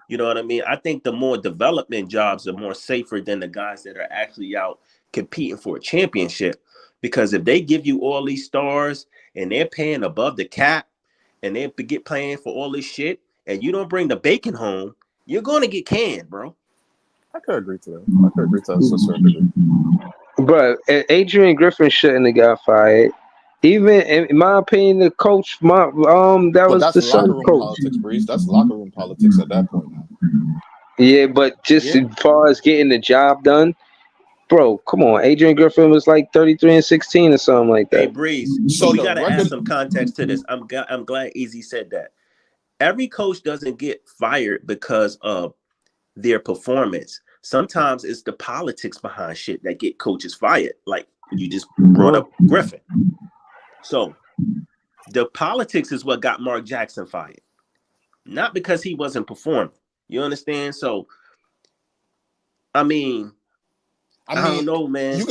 You know what I mean? I think the more development jobs are more safer than the guys that are actually out competing for a championship. Because if they give you all these stars and they're paying above the cap and they get playing for all this shit and you don't bring the bacon home, you're gonna get canned, bro. I could agree to that. I could agree to that to a certain degree. Bro, Adrian Griffin shouldn't have got fired. Even in my opinion, the coach, that But was that's the Suns locker room coach. politics, Breeze. That's locker room politics at that point now. Yeah, but just Yeah. as far as getting the job done, bro, come on. Adrian Griffin was like 33-16 or something like Hey that. Breeze, so So we the gotta add regular, some context to this. I'm glad Easy said that. Every coach doesn't get fired because of their performance. Sometimes it's the politics behind shit that get coaches fired. Like you just brought up Griffin. So the politics is what got Mark Jackson fired, not because he wasn't performing. You understand? So I mean, I I mean, don't know, man.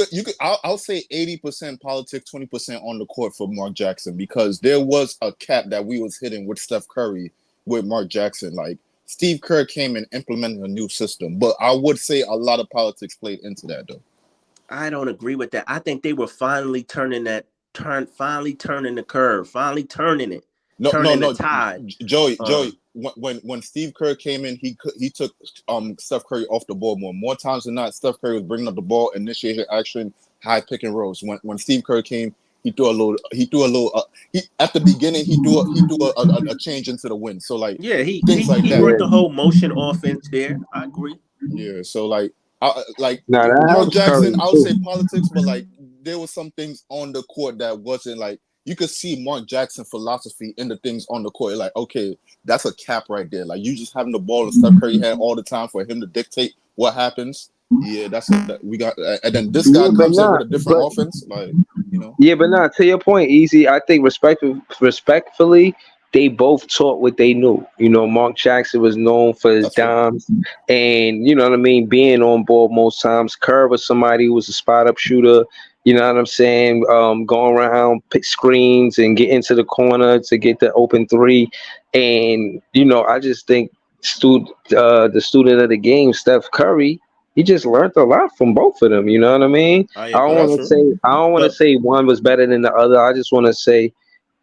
I'll say 80% politics, 20% on the court for Mark Jackson because there was a cap that we was hitting with Steph Curry with Mark Jackson. Like Steve Kerr came and implemented a new system, but I would say a lot of politics played into that though. I don't agree with that. I think they were finally finally turning the curve, finally turning it, No, no, turning the no, tide. Joey. When Steve Kerr came in, he took Steph Curry off the ball more. More times than not, Steph Curry was bringing up the ball, initiating action, high pick and rolls. When Steve Kerr came, he at the beginning he threw a change into the wind. So like Yeah, he things he like he that. brought the Yeah. whole motion offense there. I agree. Yeah. So like Now that Mark helps Jackson, Curry I would say too. politics, but like there was some things on the court that wasn't like you could see Mark Jackson philosophy in the things on the court. Like, okay, that's a cap right there. Like you just having the ball and Steph Curry had all the time for him to dictate what happens. Yeah, we got, and then this guy Yeah, but comes in with not. a different But offense. Like, you know, yeah, but not to your point, easy. I think respectfully, they both taught what they knew. You know, Mark Jackson was known for his that's fair. dimes, and you know what I mean, being on ball most times. Kerr was somebody who was a spot up shooter. You know what I'm saying? Going around, pick screens, and get into the corner to get the open three. And you know, I just think the student of the game, Steph Curry, he just learned a lot from both of them. You know what I mean? I I don't agree. That's want to true. say I don't want to But say one was better than the other. I just want to say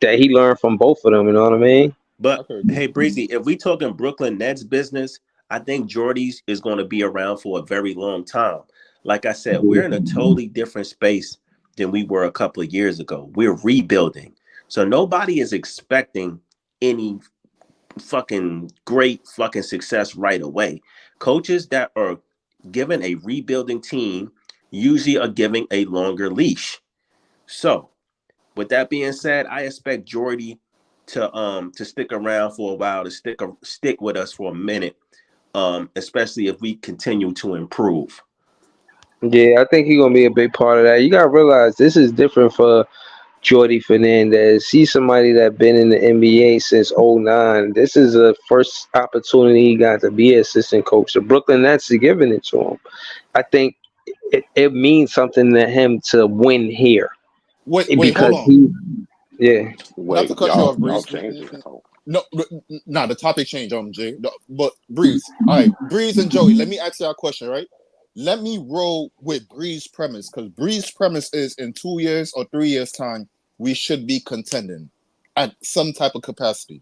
that he learned from both of them. You know what I mean? I but could agree. hey, Breezy, if we talking Brooklyn Nets business, I think Jordy's is going to be around for a very long time. Like I said, we're in a totally different space than we were a couple of years ago. We're rebuilding, so nobody is expecting any fucking great fucking success right away. Coaches that are given a rebuilding team usually are giving a longer leash. So, with that being said, I expect Jordy to stick around for a while, to stick with us for a minute, especially if we continue to improve. Yeah, I think he's gonna be a big part of that. You gotta realize this is different for Jordy Fernandez. He's somebody that been in the NBA since '09. This is the first opportunity he got to be assistant coach. The Brooklyn Nets are giving it to him. I think it means something to him to win here Wait, hold because on. he, yeah. Not to Wait, cut you off, y'all Breeze. changed it. Oh, No, nah, the topic change, Jay. No, but Breeze, all right, Breeze and Joey. Let me ask you a question, right? Let me roll with Breeze premise because Breeze premise is in 2 years or 3 years time we should be contending at some type of capacity.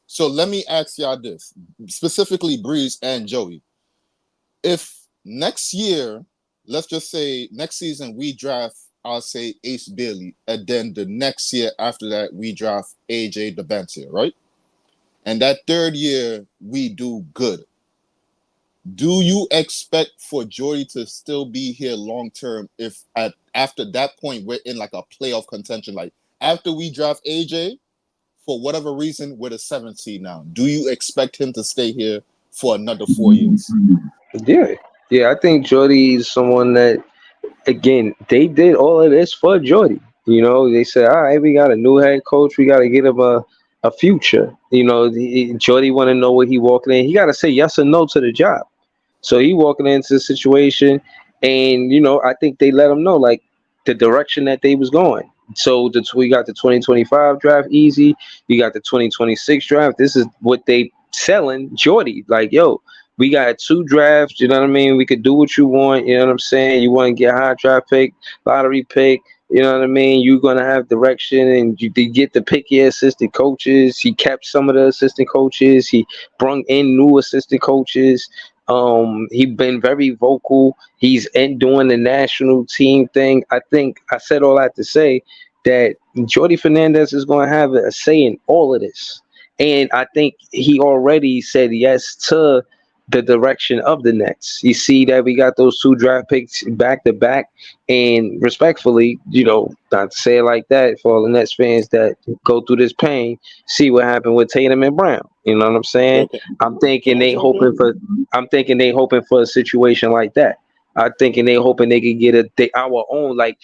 So let me ask y'all this, specifically Breeze and Joey. If next year, let's just say next season we draft, I'll say Ace Bailey, and then the next year after that we draft AJ Debantier, right? And that third year we do good. Do you expect for Jordy to still be here long term if after that point we're in like a playoff contention? Like after we draft AJ, for whatever reason, we're the 7th seed now. Do you expect him to stay here for another 4 years? Yeah, yeah. I think Jordy is someone that, again, they did all of this for Jordy. You know, they said, all right, we got a new head coach. We got to get him a future. You know, Jordy want to know what he walking in. He got to say yes or no to the job. So he walking into the situation, and I think they let him know like the direction that they was going. So we got the 2025 draft easy. You got the 2026 draft. This is what they selling Jordy. Like, yo, we got 2 drafts. You know what I mean? We could do what you want. You know what I'm saying? You want to get high draft pick, lottery pick. You know what I mean? You're gonna have direction, and you did get to pick your assistant coaches. He kept some of the assistant coaches. He brung in new assistant coaches. He been very vocal. He's in doing the national team thing. I think I said all that to say that Jordy Fernandez is going to have a say in all of this, and I think he already said yes to the direction of the Nets. You see that we got those 2 draft picks back to back, and respectfully, not to say it like that for all the Nets fans that go through this pain, see what happened with Tatum and Brown. You know what I'm saying? Okay. I'm Can thinking I they jump hoping in? for. I'm thinking they hoping for a situation like that. I'm thinking they hoping they can get our own, like,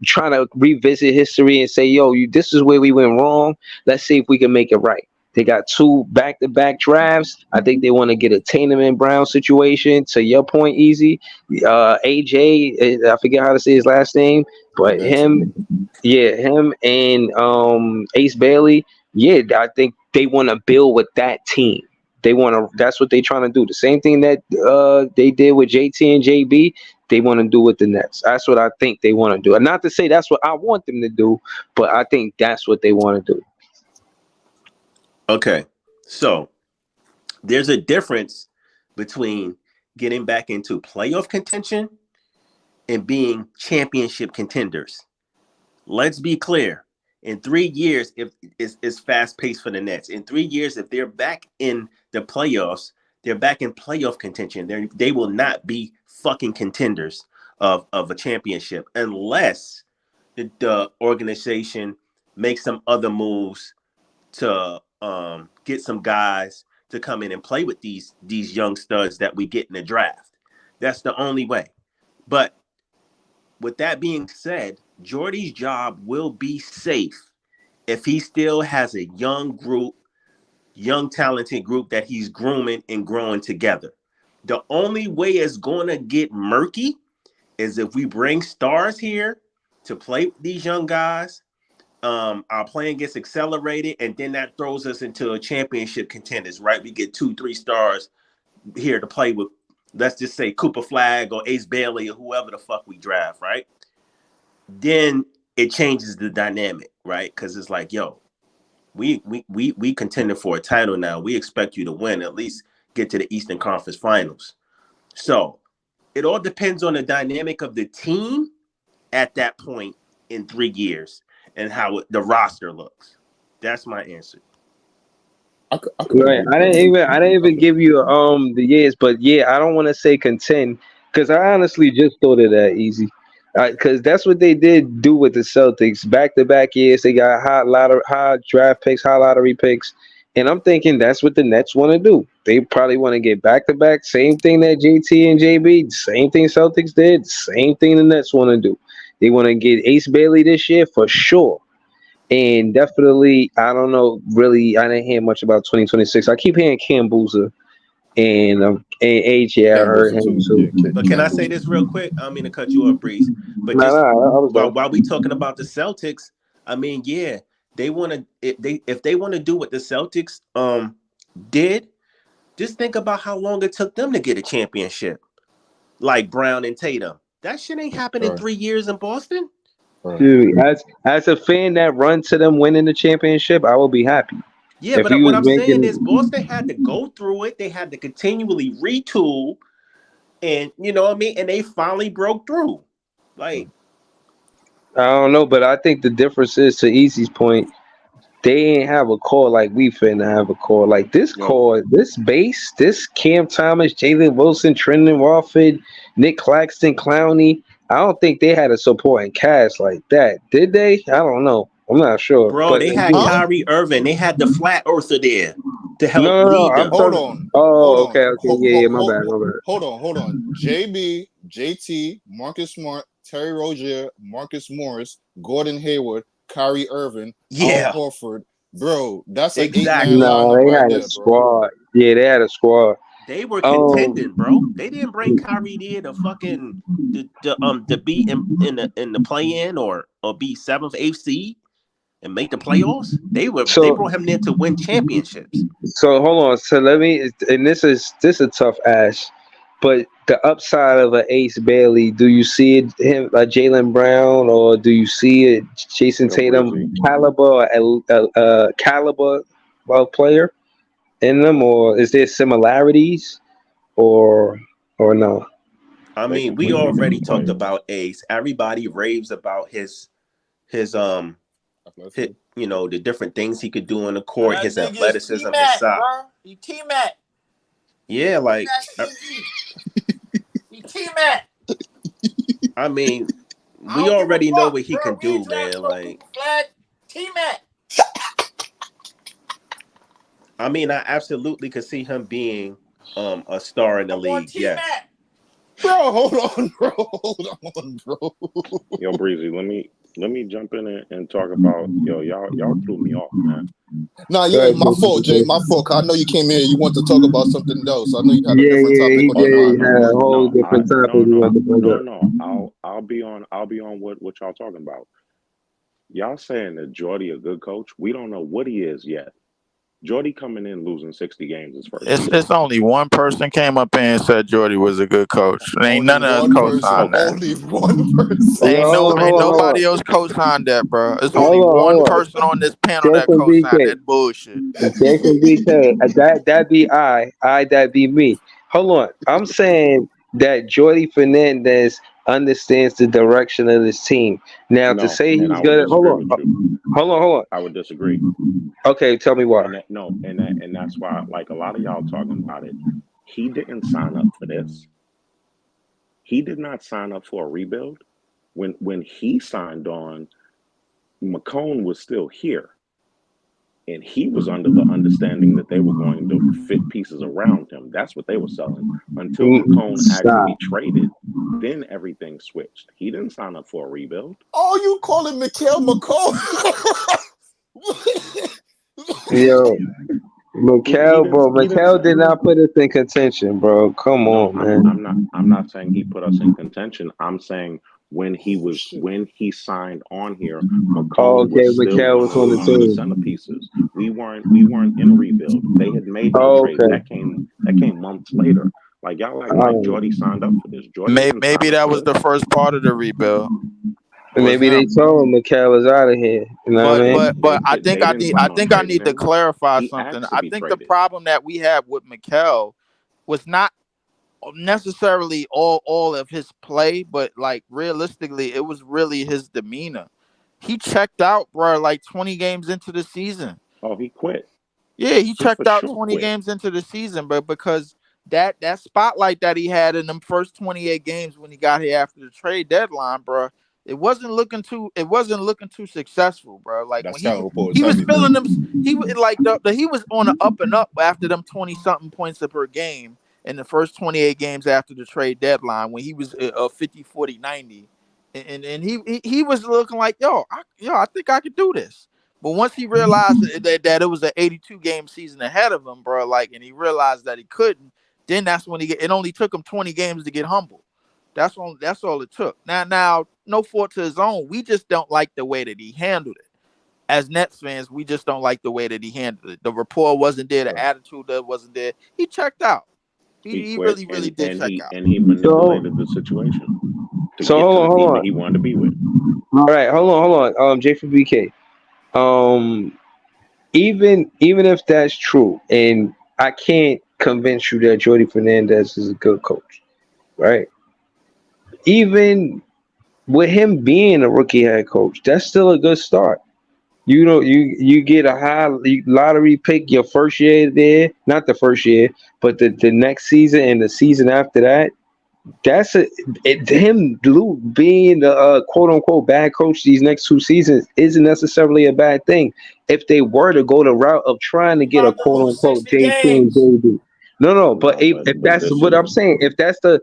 trying to revisit history and say, yo, this is where we went wrong. Let's see if we can make it right. They got 2 back-to-back drafts. I think they want to get a Tatum and Brown situation. To your point, Easy, AJ, I forget how to say his last name, but Debantier. him and Ace Bailey, yeah, I think they want to build with that team. They want to. That's what they're trying to do. The same thing that they did with JT and JB. They want to do with the Nets. That's what I think they want to do. And not to say that's what I want them to do, but I think that's what they want to do. Okay, so there's a difference between getting back into playoff contention and being championship contenders. Let's be clear. In 3 years, if it's fast paced for the Nets. In 3 years, if they're back in the playoffs, they're back in playoff contention. They will not be fucking contenders of a championship unless the organization makes some other moves to get some guys to come in and play with these young studs that we get in the draft. That's the only way. But with that being said, Jordy's job will be safe if he still has a young group, young talented group that he's grooming and growing together. The only way it's going to get murky is if we bring stars here to play with these young guys. Our playing gets accelerated, and then that throws us into a championship contenders, right? We get 2-3 stars here to play with, let's just say Cooper Flag or Ace Bailey or whoever the fuck we draft, right? Then it changes the dynamic, right? Because it's like, yo, we contended for a title now. We expect you to win, at least get to the Eastern Conference Finals. So it all depends on the dynamic of the team at that point in 3 years and how the roster looks. That's my answer. I could Right. agree. I didn't even give you the years, but yeah, I don't want to say contend because I honestly just thought of that easy. Because that's what they did do with the Celtics back to back years. They got high draft picks, high lottery picks, and I'm thinking that's what the Nets want to do. They probably want to get back to back. Same thing that JT and JB, same thing Celtics did, same thing the Nets want to do. They want to get Ace Bailey this year for sure. And definitely, I don't know. Really, I didn't hear much about 2026. I keep hearing Cam Boozer and AJ. I Cam heard Boozer him too. too. Yeah, But can Cam I say Boozer. this real quick? I don't mean to cut you off, Breeze. But Nah, just I was done. while we talking about the Celtics, I mean, yeah, they want to if they want to do what the Celtics did, just think about how long it took them to get a championship, like Brown and Tatum. That shit ain't happened in Right, 3 years in Boston. right. Dude, as a fan that run to them winning the championship, I will be happy. Yeah, If he but what was I'm saying is making, Boston had to go through it. They had to continually retool, and you know what I mean. And they finally broke through. Like, I don't know, but I think the difference is to Easy's point. They ain't have a core like we finna have a core. Like this Yo, core, this base, this Cam Thomas, Jalen Wilson, Trendon Walford, Nick Claxton, Clowney. I don't think they had a supporting cast like that. Did they? I don't know. I'm not sure. bro, But they had Huh? again, Kyrie Irving. They had the flat earther there to help no. lead I'm them. Hold talking. on. Hold Oh, on. okay. Yeah. My bad. My bad. Hold on. JB, JT, Marcus Smart, Terry Rozier, Marcus Morris, Gordon Hayward, Kyrie Irving, Al Yeah, Horford. Bro, that's an 8-man exactly. No, lineup they right had a there, bro. squad. Yeah, they had a squad. They were Um, contending, bro. They didn't bring Kyrie there to fucking to be in the play in or be seventh, eighth seed and make the playoffs. They so brought him there to win championships. So hold on. So let me, and this is a tough ask, but the upside of an Ace Bailey, do you see it him like Jalen Brown, or do you see it Jason yo, Tatum Breezy. caliber, caliber of player in them, or is there similarities, or or no? I They mean, we completely already different talked players. about Ace. Everybody raves about his you know, the different things he could do on the Bro, court, that his nigga is athleticism, T his Mac, shot. bro. He T Mac. Yeah, T like Mac easy. He T Mac. I mean, I we don't give a already know fuck, what he bro. can We ain't do, drafting man. no Like, Cooper Flag. T Mac. I mean, I absolutely could see him being a star in I the want league. T Yes. Mac. Bro, hold on, bro. Hold on, bro. Yo, Breezy, let me jump in and talk about y'all threw me off, man. Nah, Go yeah, ahead, my fault, Jay. JCBK. My fault. 'Cause I know you came here. You want to talk about something else. I know you had a Yeah, different yeah, topic on Oh your no, he mind, though. had a But whole no, I different topic no he no wanted to bring no up. no. I'll be on what y'all talking about. Y'all saying that Jordy a good coach? We don't know what he is yet. Jordy coming in losing 60 games his first It's season. only one person came up and said Jordy was a good coach. Ain't only none of us one person. co-signed Okay, that. Only one Yeah, person. hold on, Ain't hold on, hold on, nobody else co-signed that, bro. It's only hold on, one hold on. person on this panel that Jason co-signed BK. that bullshit. Jason BK, that be I that be me. Hold on, I'm saying that Jordy Fernandez understands the direction of this team. Now to no, say and he's I would good, disagree with you. hold I would disagree, on. Okay, tell me why. and that no, and that's why like a lot of y'all talking about it. He didn't sign up for this. He did not sign up for a rebuild. When he signed on, McCone was still here. And he was under the understanding that they were going to fit pieces around him. That's what they were selling. Until McCone Stop. actually traded, then everything switched. He didn't sign up for a rebuild. Oh, you calling Mikhail McCall? Yo, He Mikal, didn't bro. he didn't Mikal say did not put us in contention, bro. Come no, on, man. I'm not saying he put us in contention. I'm saying Oh shit. when he signed on here, Oh, McCone okay, was still Mikal was on the one of the team. centerpieces. We weren't in a rebuild. They had made that Oh, trade. okay. That came months later. Like y'all acting like Jordy Um, signed up for this. Jordy didn't Maybe sign up that for was the this. first part of the rebuild. Was maybe him. they told him Mikal is out of here. You know what I mean? But They didn't I plan on think I trading need to him. clarify He something. asked to I be think the traded. problem that we had with Mikel was not necessarily all of his play, but like realistically, it was really his demeanor. He checked out, bro, like 20 games into the season. Oh, he quit. Yeah, he He for checked out sure 20 quit. games into the season, but because that spotlight that he had in them first 28 games when he got here after the trade deadline, bro, it wasn't looking too successful, bro. Like That when scouting report was he was heavy, bro. feeling them, he was like he was on the up and up after them 20 something points per game in the first 28 games after the trade deadline when he was 50 40 90, and he was looking like I think I could do this. But once he realized that it was an 82 game season ahead of him, bro, like, and he realized that he couldn't, then that's when it only took him 20 games to get humble. That's all it took. Now, no fault to his own. We just don't like the way that he handled it. As Nets fans, we just don't like the way that he handled it. The rapport wasn't there, the Right. attitude that wasn't there. He checked out. He He quit really, really and did check out. and he So, manipulated the situation to so get to the hold team on. that he wanted to be with. All right, hold on. J for BK. Um, even if that's true, and I can't convince you that Jordy Fernandez is a good coach, right? Even with him being a rookie head coach, that's still a good start. You know, you get a high lottery pick your first year there, not the first year, but the next season and the season after that. That's him being the quote unquote bad coach these next 2 seasons isn't necessarily a bad thing if they were to go the route of trying to get a About to quote lose unquote 60 JT and games. JB. No, but No, if but that's this what is I'm saying, if that's the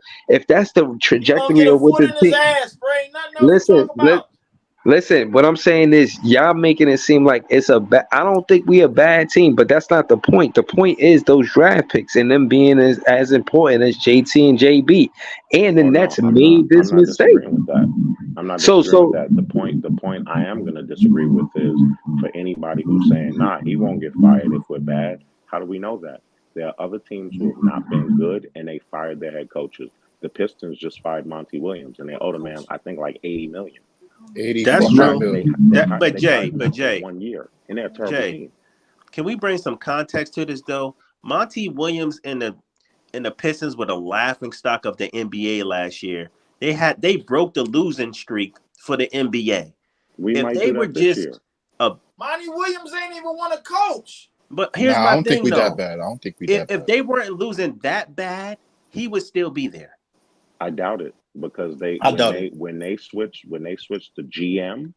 He gonna get trajectory a of what foot the in his team, ass, Bray. Nothing else to listen, talk about. listen, what I'm saying is y'all making it seem like it's I don't think we a bad team, but that's not the point. The point is those draft picks and them being as important as JT and JB. And the Oh no, Nets I'm not. made I'm this not mistake. disagreeing with that. I'm not So disagreeing with so that. The point I am going to disagree with is for anybody who's saying, "Nah, he won't get fired if we're bad." How do we know that? There are other teams who have not been good and they fired their head coaches. The Pistons just fired Monty Williams and they owed a man, I think, like 80 million. That's They 85 hired true. million. But they hired Jay, him after 1 year, and they're a terrible Jay, team. can we bring some context to this though? Monty Williams and the Pistons were the laughing stock of the NBA last year. They broke the losing streak for the NBA. We If might they do were that this just year. a Monty Williams ain't even want to coach. but here's Nah, I my don't think thing we that though. bad. I don't think we If that if bad. they weren't losing that bad, he would still be there. I doubt it because they I doubt it. when they switched to GM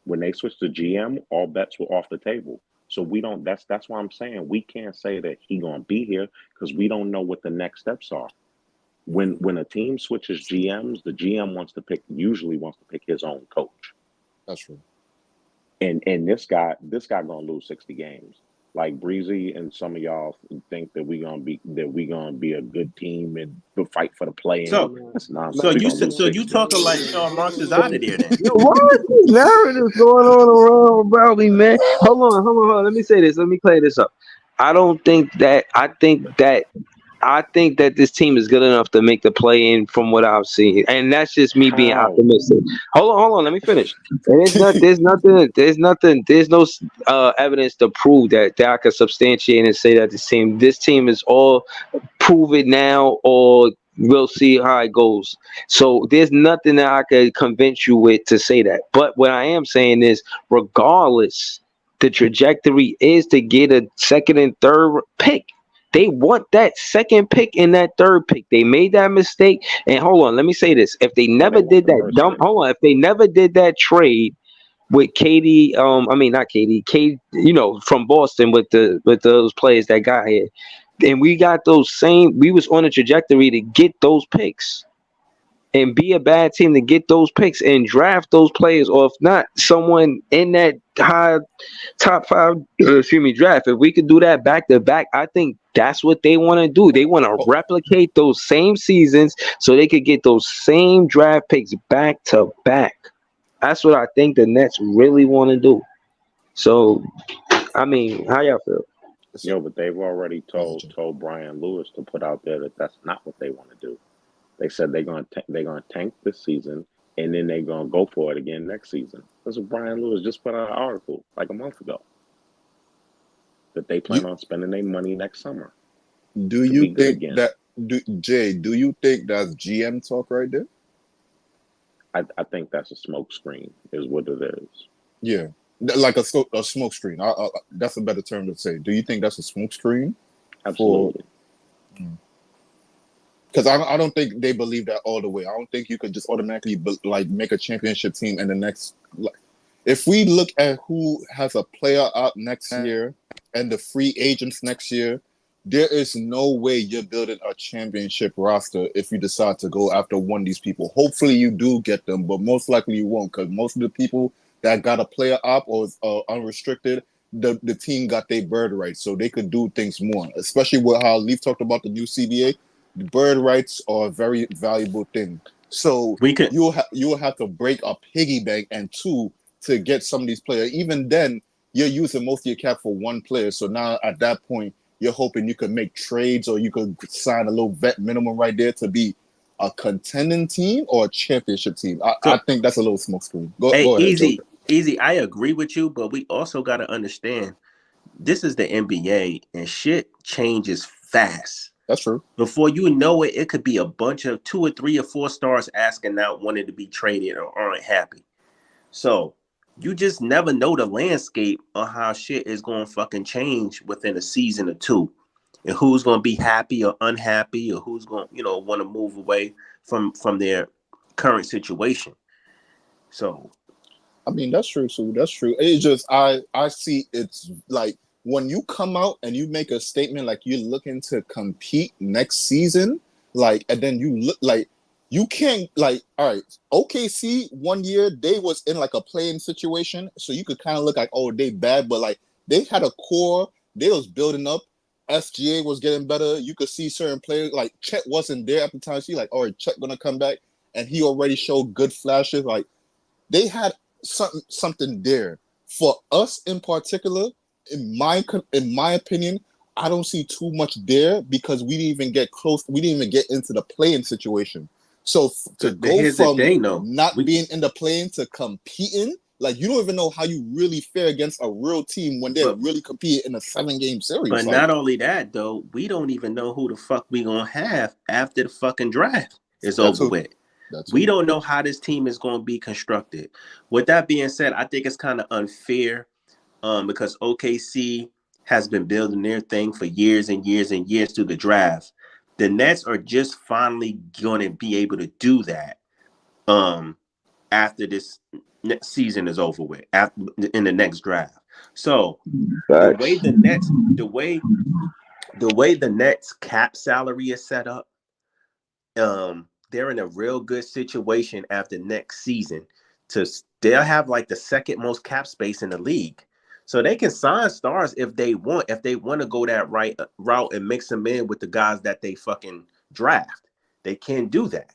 when they switched to GM, all bets were off the table. So we don't. That's why I'm saying we can't say that he gonna be here because we don't know what the next steps are. When a team switches GMs, the GM usually wants to pick his own coach. That's true. And this guy gonna lose 60 games. Like Breezy and some of y'all think that we gonna be a good team and fight for the play in. So That's so nonsense. We're you gonna lose you 60. talking like Sean Marks is out of there then? yo, what is narratives going on around about me, man? Hold on. Let me say this. Let me clear this up. I don't think that. I think that this team is good enough to make the play in from what I've seen, and that's just me being How? optimistic. Hold on. Let me finish. And there's no evidence to prove that I can substantiate and say that this team is all prove it now or we'll see how it goes. So there's nothing that I could convince you with to say that. But what I am saying is, regardless, the trajectory is to get a second and third pick. They want that second pick and that third pick. They made that mistake. And hold on, let me say this. If they No, they never want did the that first dumb, pick. hold on, if they never did that trade with Katie, I mean not Katie, Kate, from Boston with those players that got here. And we got we was on a trajectory to get those picks and be a bad team to get those picks and draft those players, or if not, someone in that high top five, draft. If we could do that back to back, I think that's what they want to do. They want to Oh, replicate those same seasons so they could get those same draft picks back to back. That's what I think the Nets really want to do. So, I mean, how y'all feel? so, Yo, but they've already go ahead, told Jim. Brian Lewis to put out there that that's not what they want to do. They said they're gonna tank this season and then they're gonna go for it again next season. That's what Brian Lewis just put out an article like a month ago that they plan You on spending their money next summer do to you be good think again. that Jay? Do you think that's GM talk right there? I think that's a smoke screen, is what it is. Yeah, like a smoke screen. That's a better term to say. Do you think that's a smoke screen for? Absolutely. Because I don't think they believe that all the way. I don't think you could just automatically like make a championship team in the next. Like, if we look at who has a player up next year and the free agents next year, there is no way you're building a championship roster if you decide to go after one of these people. Hopefully you do get them, but most likely you won't because most of the people that got a player up or unrestricted, the team got their bird right, so they could do things more. Especially with how Leaf talked about the new CBA, the bird rights are a very valuable thing. So We could you'll have to break a piggy bank and two to get some of these players. Even then, you're using most of your cap for one player. So now at that point, you're hoping you could make trades or you could sign a little vet minimum right there to be a contending team or a championship team. I so think that's a little smoke screen. hey Go ahead, Joe. easy. I agree with you, but we also gotta understand. this is the NBA and shit changes fast. That's true. Before you know it, it could be a bunch of 2 or 3 or 4 stars asking out, wanting to be traded or aren't happy. So you just never know the landscape of how shit is going to fucking change within a season or two, and who's going to be happy or unhappy, or who's going to, want to move away from their current situation. So I mean, that's true too. That's true. It's just I see it's like when you come out and you make a statement like you're looking to compete next season, like, and then you look like you can't, like, all right, OKC 1 year they was in like a playing situation, so you could kind of look like, oh, they bad, but like they had a core, they was building up. SGA was getting better. You could see certain players like Chet wasn't there at the time. So you like, all right, Chet gonna come back, and he already showed good flashes. Like they had something there. For us in particular, in my opinion, I don't see too much there because we didn't even get close. We didn't even get into the playing situation. So to but go here's the from thing, though. not being in the playing to competing, like you don't even know how you really fare against a real team when they're But really competing in a 7-game series. but Like not only that though, we don't even know who the fuck we gonna have after the fucking draft is that's over who. with. That's We who. don't know how this team is going to be constructed. With that being said, I think it's kind of unfair, because OKC has been building their thing for years and years and years through the draft. The Nets are just finally going to be able to do that, um, after this next season is over with, after, in the next draft. So the way Facts. the Nets, the way the Nets cap salary is set up, they're in a real good situation after next season. To They'll have like the second most cap space in the league, so they can sign stars if they want. If they want to go that right route and mix them in with the guys that they fucking draft, they can do that.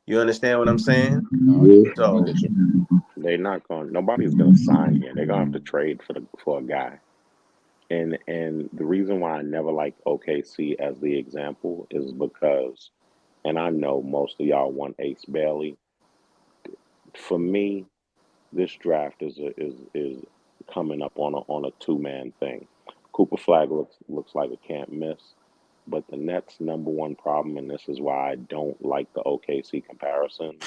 You understand what I'm saying? No, I get you. I So get you. They're not going. Nobody's going to sign here. They're going to have to trade for a guy. And the reason why I never liked OKC as the example is because, and I know most of y'all want Ace Bailey. For me, this draft is coming up on a two-man thing. Cooper Flag looks like a can't miss, but the Nets' number one problem, and this is why I don't like the OKC comparisons,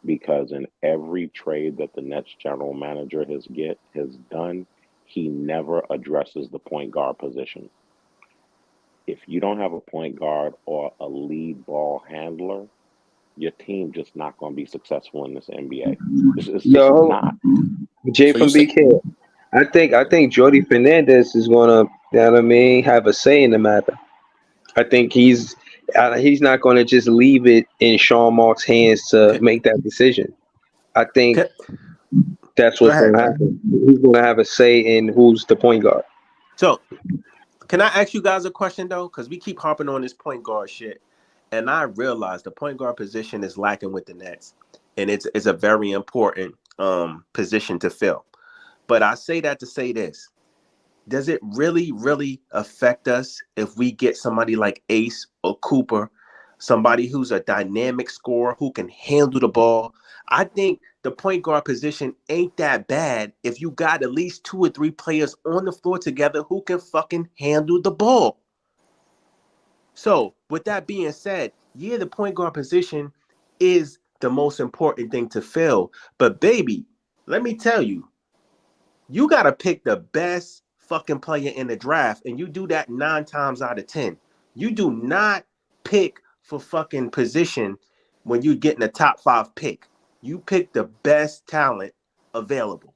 because in every trade that the Nets general manager has done, he never addresses the point guard position. If you don't have a point guard or a lead ball handler, your team just not going to be successful in this NBA. It's just Yo, not. Jay So you from said BK. I think Jordy Fernandez is gonna, you know what I mean, have a say in the matter. I think he's not gonna just leave it in Sean Mark's hands to can, make that decision. I think can, that's go what's ahead, gonna Craig. happen. He's gonna have a say in who's the point guard. So can I ask you guys a question though? Because we keep harping on this point guard shit, and I realize the point guard position is lacking with the Nets, and it's a very important position to fill. But I say that to say this: does it really, really affect us if we get somebody like Ace or Cooper, somebody who's a dynamic scorer who can handle the ball? I think the point guard position ain't that bad if you got at least 2 or 3 players on the floor together who can fucking handle the ball. So, with that being said, yeah, the point guard position is the most important thing to fill. But, baby, let me tell you, you got to pick the best fucking player in the draft, and you do that 9 times out of 10. You do not pick for fucking position when you're getting a top 5 pick. You pick the best talent available.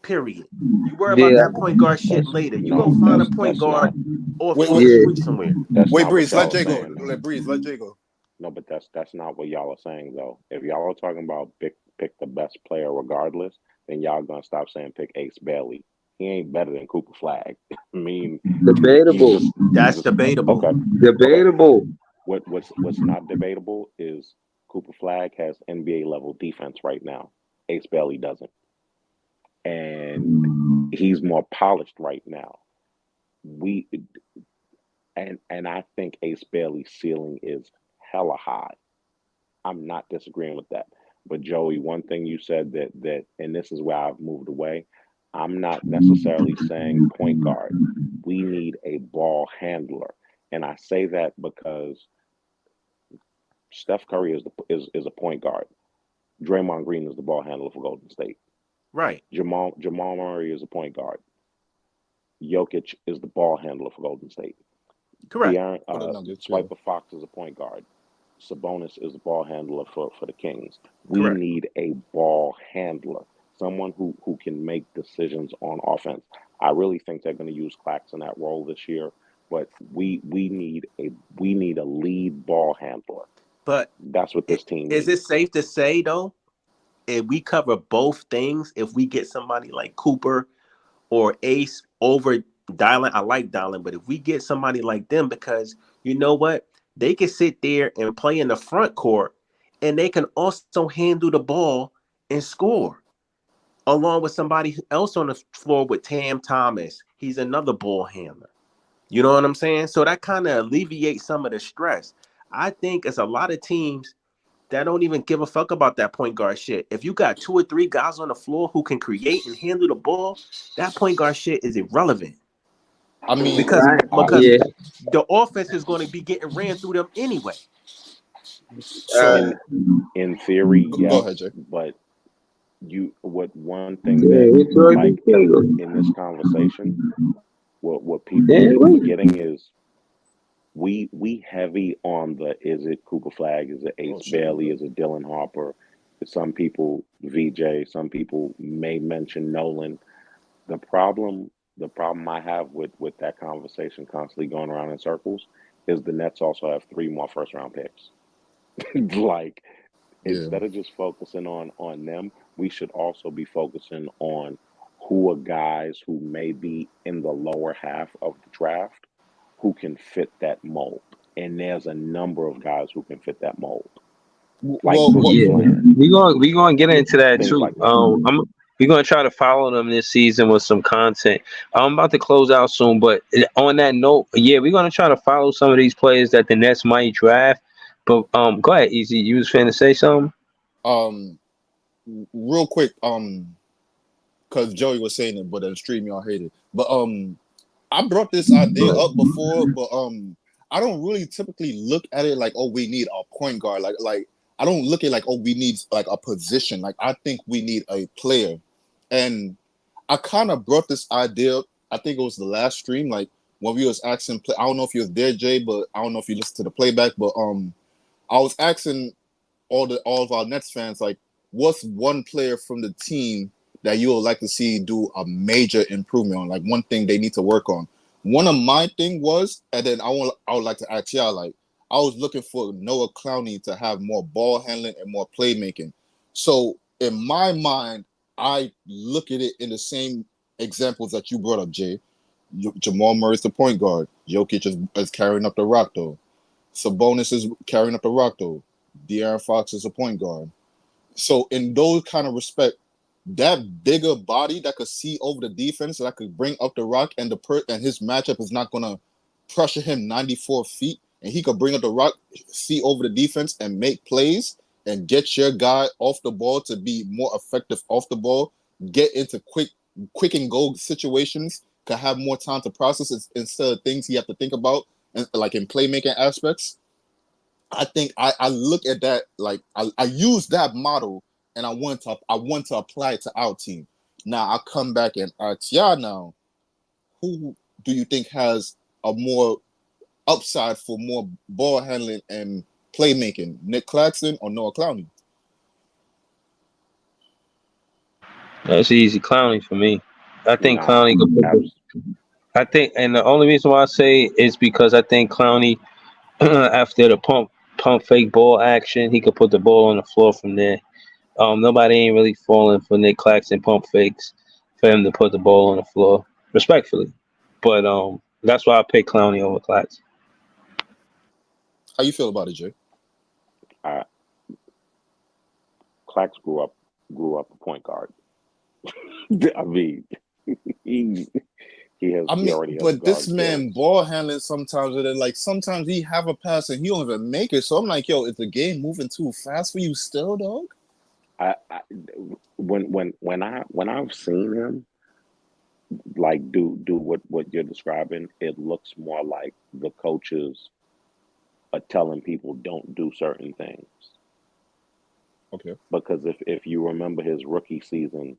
Period. You worry about Yeah, that point guard shit That's later. You go no. find a That's point that's guard not wait, off wait, the yeah. street somewhere. that's wait, not what Breeze, let y'all are Jay go. saying though. Let Breeze, let Jay go. No, but that's not what y'all are saying though. If y'all are talking about pick the best player regardless, then y'all gonna stop saying pick Ace Bailey. He ain't better than Cooper Flag. I mean, Debatable. he's That's just debatable. okay. Okay. Debatable. What's not debatable is Cooper Flag has NBA level defense right now. Ace Bailey doesn't, and he's more polished right now. We and I think Ace Bailey's ceiling is hella high. I'm not disagreeing with that. But Joey, one thing you said that and this is where I've moved away. I'm not necessarily saying point guard. We need a ball handler. And I say that because Steph Curry is a point guard. Draymond Green is the ball handler for Golden State. Right. Jamal Murray is a point guard. Jokic is the ball handler for Golden State. Correct. For the Nuggets, yeah. Swiper Fox is a point guard. Sabonis is the ball handler for the Kings. We Correct. need a ball handler, someone who can make decisions on offense. I really think they're going to use Clax in that role this year, but we need a lead ball handler. But That's what this team is needs. it safe to say though, if we cover both things, if we get somebody like Cooper or Ace over Dylan, I like Dylan, but if we get somebody like them, because you know what? They can sit there and play in the front court and they can also handle the ball and score along with somebody else on the floor with Tam Thomas. He's another ball handler. You know what I'm saying? So that kind of alleviates some of the stress. I think it's a lot of teams that don't even give a fuck about that point guard shit. If you got 2 or 3 guys on the floor who can create and handle the ball, that point guard shit is irrelevant. I mean, Because Yeah. the offense is going to be getting ran through them anyway. so In theory, go yes, ahead, Jay. but one thing Yeah, that it's already like played. in this conversation, what people Yeah, keep wait. forgetting is we heavy on the is it Cooper Flag, is it Ace Oh shit, Bailey, is it Dylan Harper? Some people VJ, some people may mention Nolan. The problem I have with that conversation constantly going around in circles is the Nets also have 3 more first round picks. Like yeah. instead of just focusing on them, we should also be focusing on who are guys who may be in the lower half of the draft who can fit that mold. And there's a number of guys who can fit that mold, like Well, Boogie Yeah, Fland, we gonna get into that things too. like that. We're gonna try to follow them this season with some content. I'm about to close out soon, but on that note, yeah, we're gonna try to follow some of these players that the Nets might draft. But go ahead, Easy. You was finna say something? um, real quick, because Joey was saying it, but the stream y'all hated. But I brought this idea up before, but I don't really typically look at it like, oh, we need a point guard. Like I don't look at it like, oh, we need like a position. Like I think we need a player, and I kind of brought this idea up. I think it was the last stream, like when we was asking. I don't know if you was there, Jay, but I don't know if you listened to the playback. But I was asking all of our Nets fans, like, what's one player from the team that you would like to see do a major improvement on, like one thing they need to work on. One of my thing was, and then I would like to ask y'all, like, I was looking for Noah Clowney to have more ball handling and more playmaking. So in my mind, I look at it in the same examples that you brought up, Jay. Jamal Murray's the point guard. Jokic is carrying up the rock though. Sabonis is carrying up the rock though. De'Aaron Fox is a point guard. So in those kind of respect, that bigger body that could see over the defense, that could bring up the rock, and and his matchup is not gonna pressure him 94 feet, and he could bring up the rock, see over the defense, and make plays and get your guy off the ball to be more effective off the ball, get into quick and go situations, could have more time to process it, instead of things he have to think about, and like in playmaking aspects. I think I look at that, like I use that model, and I want to apply it to our team. Now I come back and ask y'all now, who do you think has a more upside for more ball handling and playmaking, Nick Claxton or Noah Clowney? That's easy. Clowney for me. I think Nah, Clowney could put abs- I think, and the only reason why I say is because I think Clowney, after the pump fake ball action, he could put the ball on the floor from there. Nobody ain't really falling for Nick Claxton pump fakes for him to put the ball on the floor, respectfully. But that's why I pick Clowney over Claxton. How you feel about it, Jay? uh, Clax grew up a point guard. I mean, he I he mean, already has but this guard man skills. ball handling sometimes, and then like sometimes he have a pass and he don't even make it. So I'm like, yo, is the game moving too fast for you still, dog? I when I've seen him, like do what you're describing. It looks more like the coaches are telling people don't do certain things. Okay. Because if you remember his rookie season,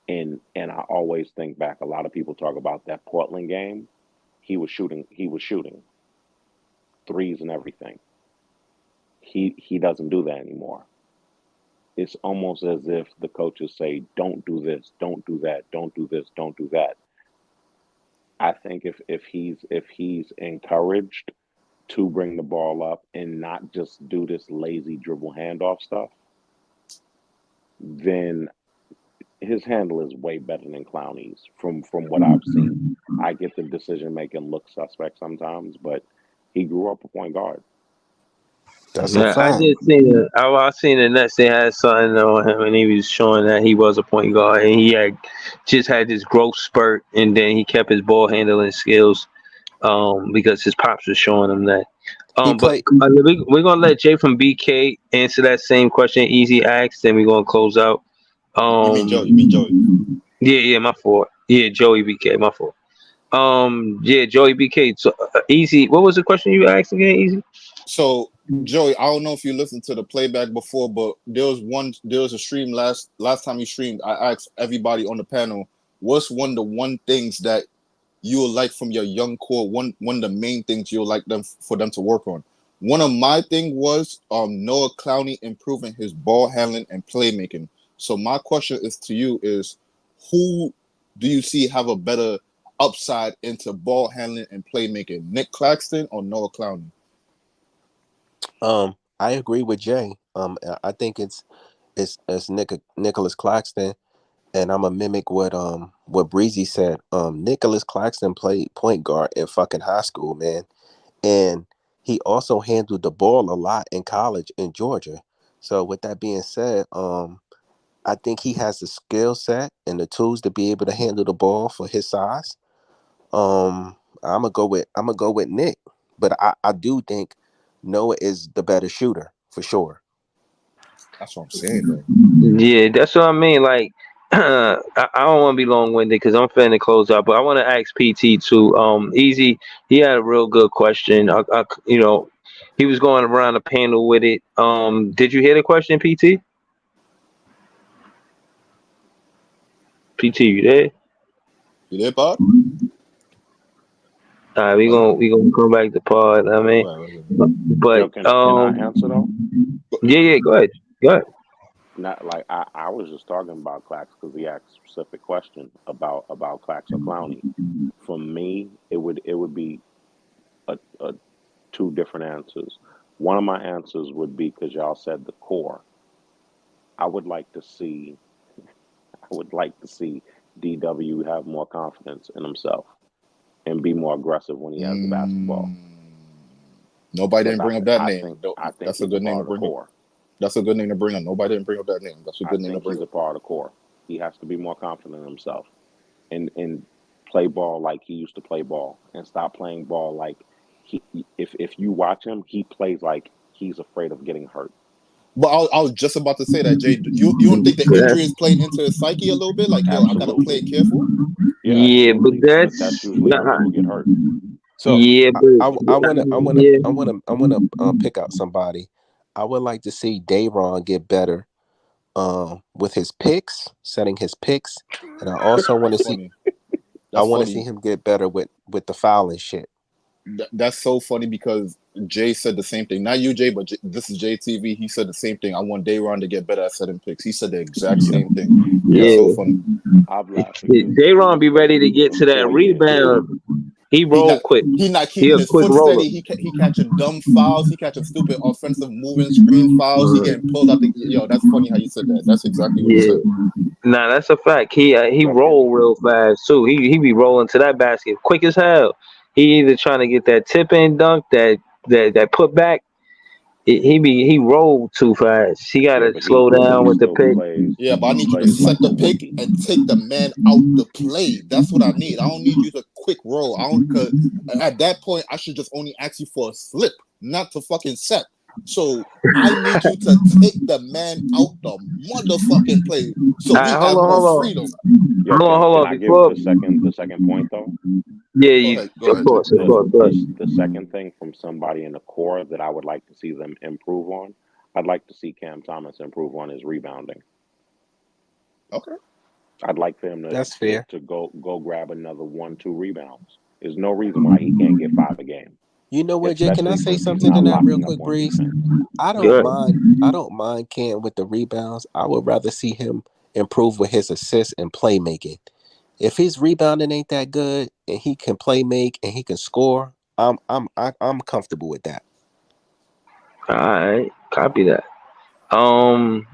and I always think back, a lot of people talk about that Portland game. He was shooting threes and everything. He doesn't do that anymore. It's almost as if the coaches say, "Don't do this, don't do that, don't do this, don't do that." I think if he's encouraged to bring the ball up and not just do this lazy dribble handoff stuff, then his handle is way better than Clowney's from what I've seen. I get the decision making look suspect sometimes, but he grew up a point guard. That's a Yeah, I fact. just seen I seen the Nets. They had something on him, and he was showing that he was a point guard, and he had just had this growth spurt, and then he kept his ball handling skills, because his pops was showing him that. He But played. we're gonna let Jay from BK answer that same question Easy asked, then we're gonna close out. You mean Joe? You mean Um, Joey? yeah, my fault. Yeah, Joey BK, my fault. Yeah, Joey BK. So, Easy, what was the question you asked again? Easy. So Joey, I don't know if you listened to the playback before, but there was a stream last time you streamed. I asked everybody on the panel, what's one things that you would like from your young core? One of the main things you would like for them to work on. One of my thing was Noah Clowney improving his ball handling and playmaking. So my question is to you is, who do you see have a better upside into ball handling and playmaking, Nick Claxton or Noah Clowney? I agree with Jay. I think it's Nicholas Claxton, and I'm gonna mimic what Breezy said. Nicholas Claxton played point guard in fucking high school, man, and he also handled the ball a lot in college in Georgia. So with that being said, I think he has the skill set and the tools to be able to handle the ball for his size. I'm gonna go with Nick, but I do think Noah is the better shooter for sure. That's what I'm saying though. Yeah, that's what I mean. Like, I don't want to be long winded because I'm finna close out, but I want to ask PT too. Easy, he had a real good question. He was going around the panel with it. Did you hear the question, PT? PT, you there? You there, Bob? All right, we Oh, you gonna know. we gonna come back to pod. I mean, Right. but Yo, can I answer though? yeah, go ahead, go ahead. Not like I was just talking about Clax because he asked a specific question about Clax or Clowney. For me, it would be a two different answers. One of my answers would be because y'all said the core. I would like to see I would like to see DW have more confidence in himself and be more aggressive when he has the basketball. Nobody Because didn't bring up that I name. think I think That's a he's a good name part to of the bring up. core. That's a good name to bring up. Nobody didn't bring up that name. That's a I good name to think bring he's a up. part of the core. He has to be more confident in himself and play ball like he used to play ball and stop playing ball like if you watch him, he plays like he's afraid of getting hurt. But I was just about to say that, Jay. You don't think the injury is playing into his psyche a little bit? Like, yo, I gotta play Absolutely. it careful. Yeah, Yeah, but absolutely. But that's that's usually when people get hurt. So yeah, I, but I wanna I wanna yeah, I wanna I wanna pick out somebody. I would like to see Dayron get better with his picks, setting his picks, and I also want to That's see funny. I That's want to see funny. him get better with the fouling shit. That's so funny because Jay said the same thing. Not you, Jay, but this is JTV. He said the same thing. I want Dayron to get better at setting picks. He said the exact Yep. same thing. That's Yep. so yeah. funny. I've laughed because J-Ron he's be been ready in to the get gym to that 4 years. rebound. He He roll not quick. he not He keeping a his quick foot roller. steady. He catching dumb fouls. He catching stupid offensive moving screen fouls. He getting pulled out. Yo, that's funny how you said that. That's exactly what he Yeah. said. Nah, that's a fact. He Yo, can roll real fast too. He be rolling to that basket quick as hell. He either trying to get that tip in dunk, that put back. He rolled too fast. He yeah, gotta but slow down he with the still pick. Yeah, but I he need you to plays set like a the pick rookie. and take the man out the play. That's what I need. I don't need you to quick roll. I don't, cause at that point I should just only ask you for a slip, not to fucking set. So I need you to take the man out the motherfucking play so we Hold have on, more hold on, freedom. Yo, hold can on. I give Before, the second point though? yeah, Go you, ahead. Go of ahead, Jay. course, of Go The ahead. course, go ahead. the second thing from somebody in the core that I would like to see them improve on, I'd like to see Cam Thomas improve on his rebounding. Okay. I'd like for him to That's to, fair. to go grab another 1-2 rebounds. There's no reason why he can't get 5 a game, You know what, Jay? Can I especially say since he's something not to that real locking up quick, on Breeze? defense. I don't Good. mind. I don't mind Cam with the rebounds. I would rather see him improve with his assists and playmaking. If his rebounding ain't that good and he can play make and he can score, I'm comfortable with that. All right, copy that. Um,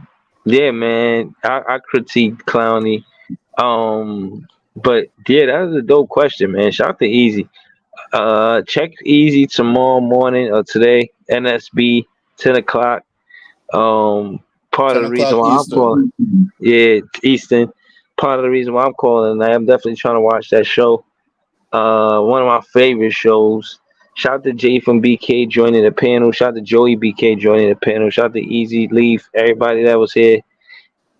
yeah, man, I critique Clowney. But yeah, that was a dope question, man. Shout out to Easy. Check Easy tomorrow morning or today, NSB, 10 o'clock. Part of 10 the reason o'clock why I'm Eastern. calling, yeah, Eastern. Part of the reason why I'm calling, I am definitely trying to watch that show. One of my favorite shows. Shout out to Jay from BK joining the panel. Shout out to Joey BK joining the panel. Shout out to Easy Leaf, everybody that was here.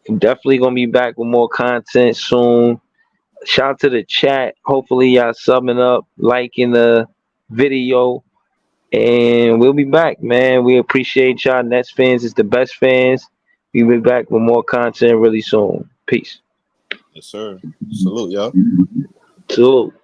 I'm definitely gonna be back with more content soon. Shout out to the chat. Hopefully y'all subbing up, liking the video, and we'll be back, man. We appreciate y'all. Nets fans is the best fans. We'll be back with more content really soon. Peace. Yes, sir. Salute, y'all. Salute.